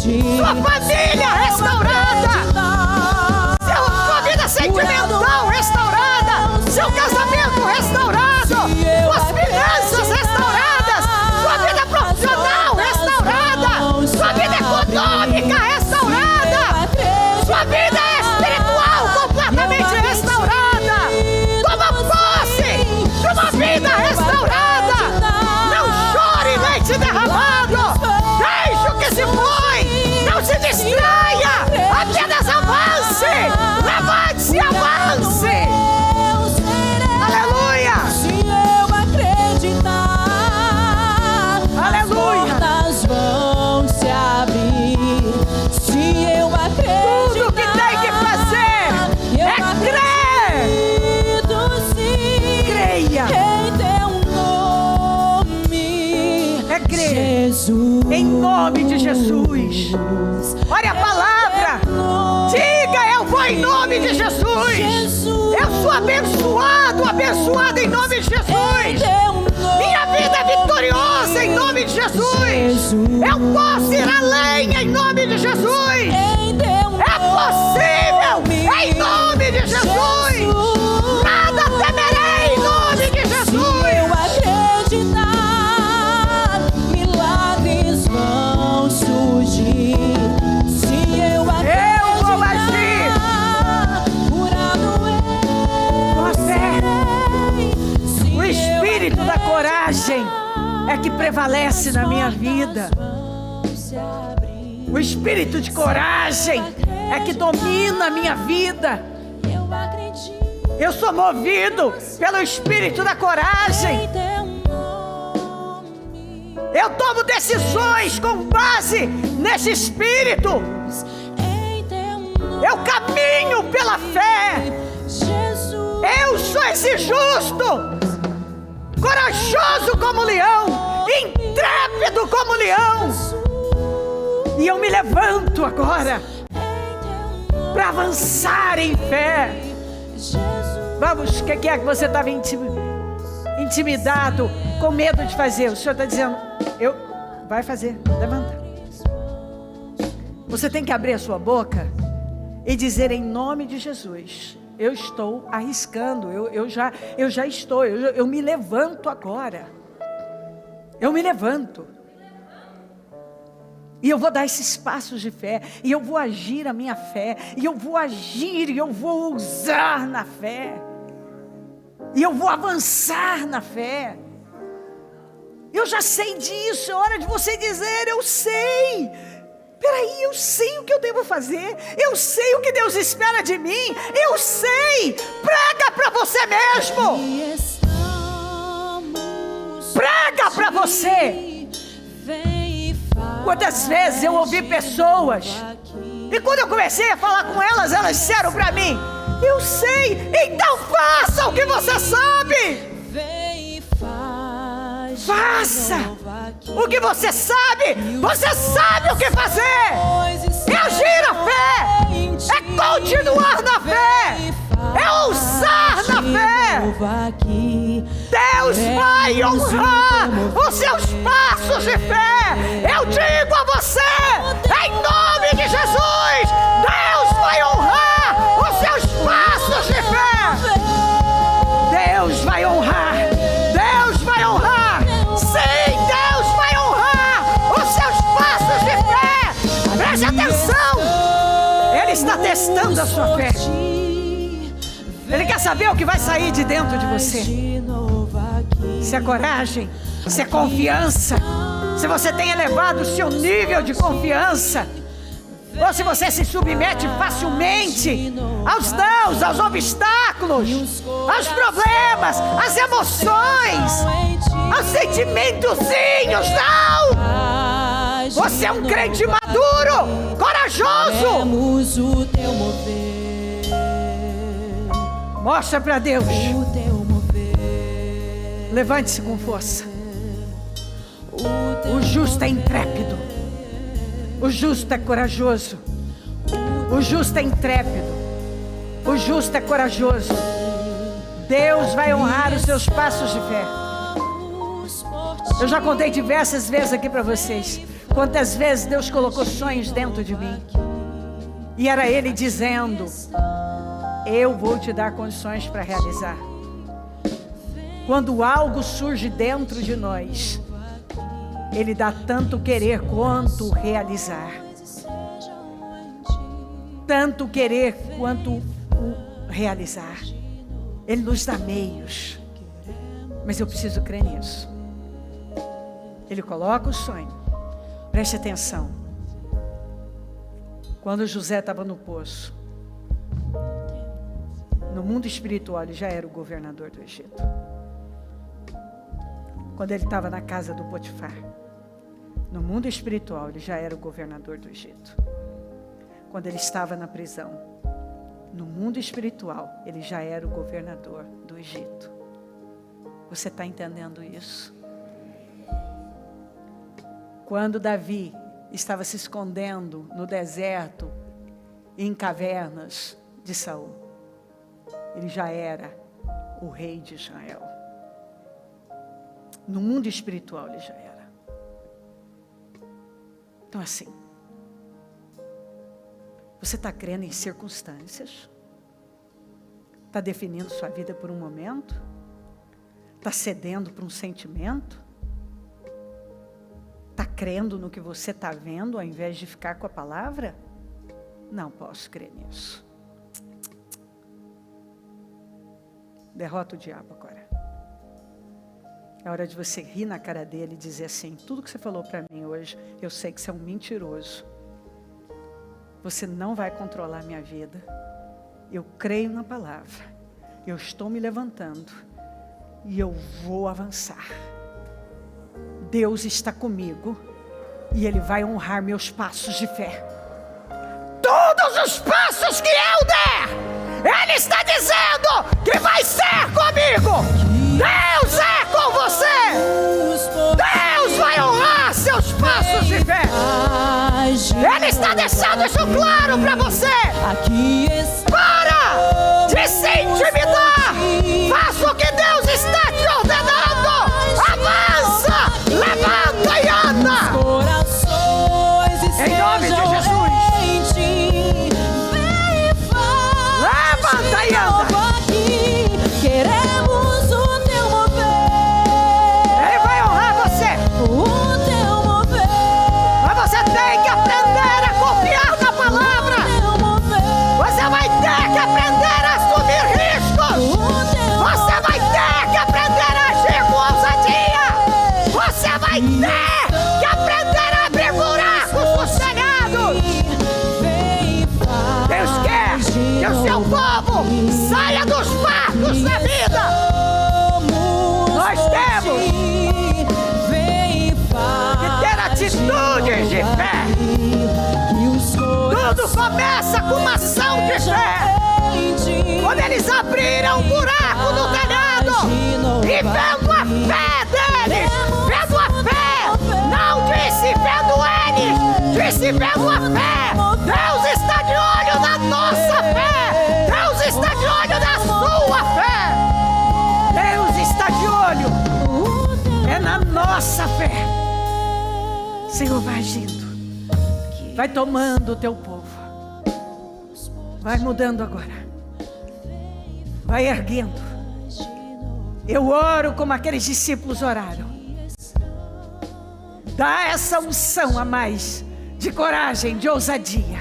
Speaker 1: Sua família restaurada. Sua vida sentimental restaurada. Seu casamento restaurado. Suas finanças restauradas. Sua vida profissional restaurada. Sua vida econômica restaurada. Sua vida espiritual completamente restaurada. Toma posse de uma vida restaurada. Não chore leite derramado. Deixe o que se foi. Não se distraia. Apenas avance. Levante-se e avance. Aleluia.
Speaker 2: Se eu acreditar,
Speaker 1: Aleluia.
Speaker 2: as portas vão se abrir. Se eu acreditar,
Speaker 1: Tudo o que tem que fazer
Speaker 2: eu
Speaker 1: é crer.
Speaker 2: acredito sim.
Speaker 1: Creia.
Speaker 2: Em teu nome,
Speaker 1: É crer.
Speaker 2: Jesus.
Speaker 1: Em nome de Jesus. Olha a palavra. Diga, eu vou em nome de Jesus. Eu sou abençoado, abençoado em nome de Jesus. Minha vida é vitoriosa em nome de Jesus. Eu posso ir além em nome de Jesus. É possível em nome de Jesus. Nada temerei em nome de Jesus.
Speaker 2: Se eu acreditar, milagres vão surgir. Se eu
Speaker 1: vou agir.
Speaker 2: acreditar, curado
Speaker 1: Com a fé.
Speaker 2: eu serei.
Speaker 1: O espírito da coragem é que prevalece na minha vida. O espírito de coragem é que domina a minha vida.
Speaker 2: Eu acredito
Speaker 1: Eu sou movido pelo espírito da coragem.
Speaker 2: em teu nome.
Speaker 1: Eu tomo decisões com base nesse espírito.
Speaker 2: Em teu nome,
Speaker 1: Eu caminho pela fé.
Speaker 2: Jesus.
Speaker 1: Eu sou esse justo, corajoso como leão, intrépido como leão. E eu me levanto agora para avançar em fé. Vamos, o que é que você estava intimidado, com medo de fazer? O Senhor está dizendo, vai fazer, levanta. Você tem que abrir a sua boca e dizer em nome de Jesus, eu estou arriscando, eu já estou, eu me levanto agora. Eu me levanto. E eu vou dar esses passos de fé, e eu vou agir a minha fé, e eu vou agir, e eu vou usar na fé, e eu vou avançar na fé. Eu já sei disso, é hora de você dizer, eu sei. Peraí, eu sei o que eu devo fazer, eu sei o que Deus espera de mim, eu sei. Prega para você mesmo. Prega para você. Quantas vezes eu ouvi pessoas, e quando eu comecei a falar com elas, elas disseram para mim, eu sei, então faça o que você sabe. Faça o que você sabe o que fazer. É agir a fé, é continuar na fé, é ousar na fé. Deus vai honrar os seus passos de fé. Eu digo a você, em nome de Jesus, Deus vai honrar os seus passos de fé. Deus vai honrar, Deus vai honrar. Sim, Deus vai honrar os seus passos de fé. Preste atenção, Ele está testando a sua fé. Ele quer saber o que vai sair de dentro de você. Se é coragem, se é confiança, se você tem elevado o seu nível de confiança, ou se você se submete facilmente aos nãos, aos obstáculos, aos problemas, às emoções, aos sentimentozinhos. Não! Você é um crente maduro, corajoso. Mostra para Deus. Levante-se com força. O justo é intrépido. O justo é corajoso. O justo é intrépido. O justo é corajoso. Deus vai honrar os seus passos de fé. Eu já contei diversas vezes aqui para vocês. Quantas vezes Deus colocou sonhos dentro de mim e era Ele dizendo: eu vou te dar condições para realizar. Quando algo surge dentro de nós, Ele dá tanto querer quanto realizar. Tanto querer quanto o realizar. Ele nos dá meios. Mas eu preciso crer nisso. Ele coloca o sonho. Preste atenção. Quando José estava no poço, no mundo espiritual ele já era o governador do Egito. Quando ele estava na casa do Potifar, no mundo espiritual ele já era o governador do Egito. Quando ele estava na prisão, no mundo espiritual ele já era o governador do Egito. Você está entendendo isso? Quando Davi estava se escondendo no deserto, em cavernas de Saul, ele já era o rei de Israel. No mundo espiritual ele já era. Então assim, você está crendo em circunstâncias? Está definindo sua vida por um momento? Está cedendo para um sentimento? Está crendo no que você está vendo ao invés de ficar com a palavra? Não posso crer nisso. Derrota o diabo agora. É hora de você rir na cara dele e dizer assim: tudo que você falou para mim hoje, eu sei que você é um mentiroso. Você não vai controlar a minha vida. Eu creio na palavra. Eu estou me levantando. E eu vou avançar. Deus está comigo. E Ele vai honrar meus passos de fé. Todos os passos que eu der, Ele está dizendo que vai ser comigo. Deus é com você. Deus vai honrar seus passos de fé. Ele está deixando isso claro para você. Para de se intimidar. Faça o que Deus está te ordenando. Avança, levanta e anda. Em nome de Jesus. Levanta e anda.
Speaker 2: Queremos o teu mover.
Speaker 1: Ele vai honrar você.
Speaker 2: O teu mover.
Speaker 1: Mas você tem que aprender a confiar na palavra. Você vai ter que aprender a assumir riscos. Você vai ter que aprender a agir com ousadia. Você vai ter que aprender a abrir buracos sossegados. Deus quer que o seu povo saia dos barcos da vida. Nós temos que ter atitudes de fé. Tudo começa com uma ação de fé. Quando eles abriram um buraco no telhado e vendo a fé deles, vendo a fé, não disse vendo eles, disse vendo a fé. Deus está de olho na nossa fé. Deus está de olho na sua fé. Deus está de olho é na nossa fé. Senhor, vai agindo, vai tomando o teu povo, vai mudando agora, vai erguendo. Eu oro como aqueles discípulos oraram. Dá essa unção a mais de coragem, de ousadia,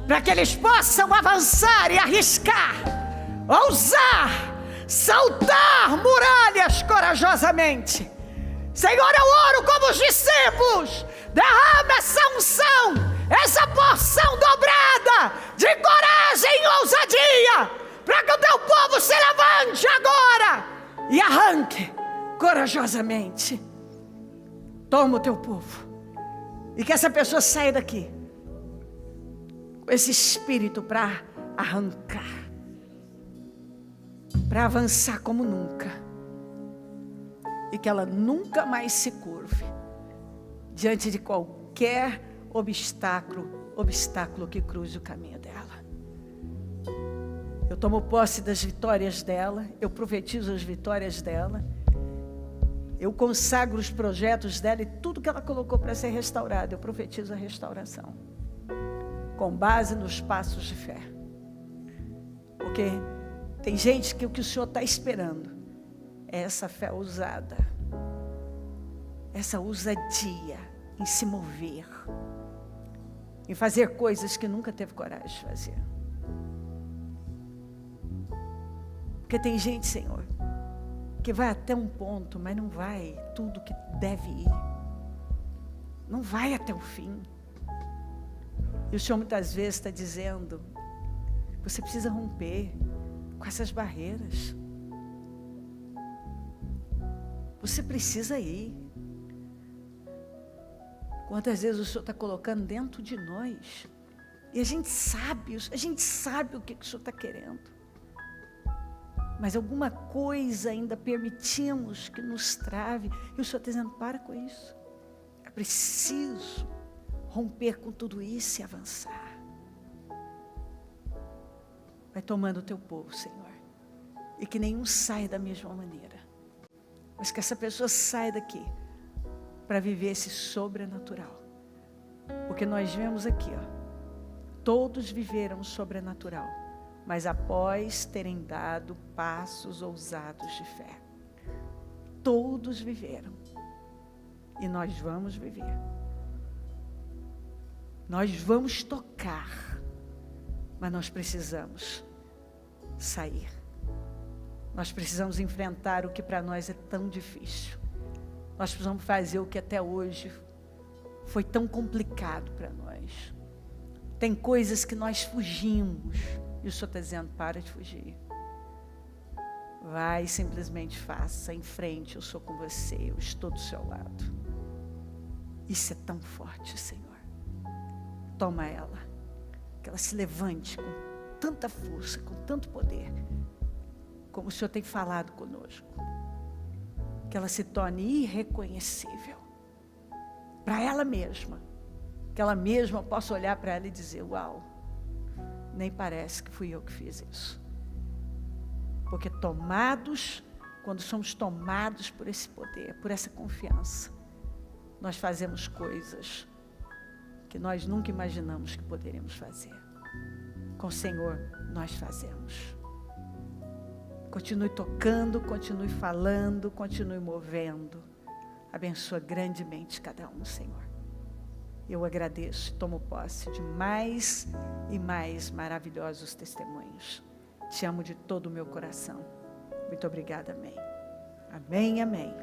Speaker 1: para que eles possam avançar e arriscar, ousar, saltar muralhas corajosamente. Senhor, eu oro como os discípulos. Derrama essa unção, essa porção dobrada de coragem e ousadia, para que o teu povo se levante agora e arranque corajosamente. Toma o teu povo e que essa pessoa saia daqui com esse espírito para arrancar, para avançar como nunca, e que ela nunca mais se curve diante de qualquer obstáculo que cruze o caminho dela. Eu tomo posse das vitórias dela, eu profetizo as vitórias dela, Eu consagro os projetos dela e tudo que ela colocou para ser restaurado. Eu profetizo a restauração, com base nos passos de fé. Porque tem gente que o que o Senhor está esperando é essa fé ousada, essa ousadia em se mover, em fazer coisas que nunca teve coragem de fazer. Porque tem gente, Senhor, que vai até um ponto, mas não vai tudo que deve ir. Não vai até o fim. E o Senhor muitas vezes está dizendo, você precisa romper com essas barreiras. Você precisa ir. Quantas vezes o Senhor está colocando dentro de nós, e a gente sabe o que o Senhor está querendo. Mas alguma coisa ainda permitimos que nos trave. E o Senhor está dizendo, para com isso. É preciso romper com tudo isso e avançar. Vai tomando o teu povo, Senhor. E que nenhum saia da mesma maneira. Mas que essa pessoa saia daqui para viver esse sobrenatural. Porque nós vemos aqui, todos viveram o sobrenatural, mas após terem dado passos ousados de fé. Todos viveram. E nós vamos viver. Nós vamos tocar. Mas nós precisamos sair. Nós precisamos enfrentar o que para nós é tão difícil. Nós precisamos fazer o que até hoje foi tão complicado para nós. Tem coisas que nós fugimos. E o Senhor está dizendo, para de fugir. Vai e simplesmente faça, em frente, eu sou com você, eu estou do seu lado. Isso é tão forte, Senhor. Toma ela, que ela se levante com tanta força, com tanto poder, como o Senhor tem falado conosco. Que ela se torne irreconhecível, para ela mesma. Que ela mesma possa olhar para ela e dizer, uau, nem parece que fui eu que fiz isso. Porque quando somos tomados por esse poder, por essa confiança, nós fazemos coisas que nós nunca imaginamos que poderíamos fazer. Com o Senhor, nós fazemos. Continue tocando, continue falando, continue movendo. Abençoa grandemente cada um, Senhor. Eu agradeço, tomo posse de mais e mais maravilhosos testemunhos. Te amo de todo o meu coração. Muito obrigada, amém. Amém, amém.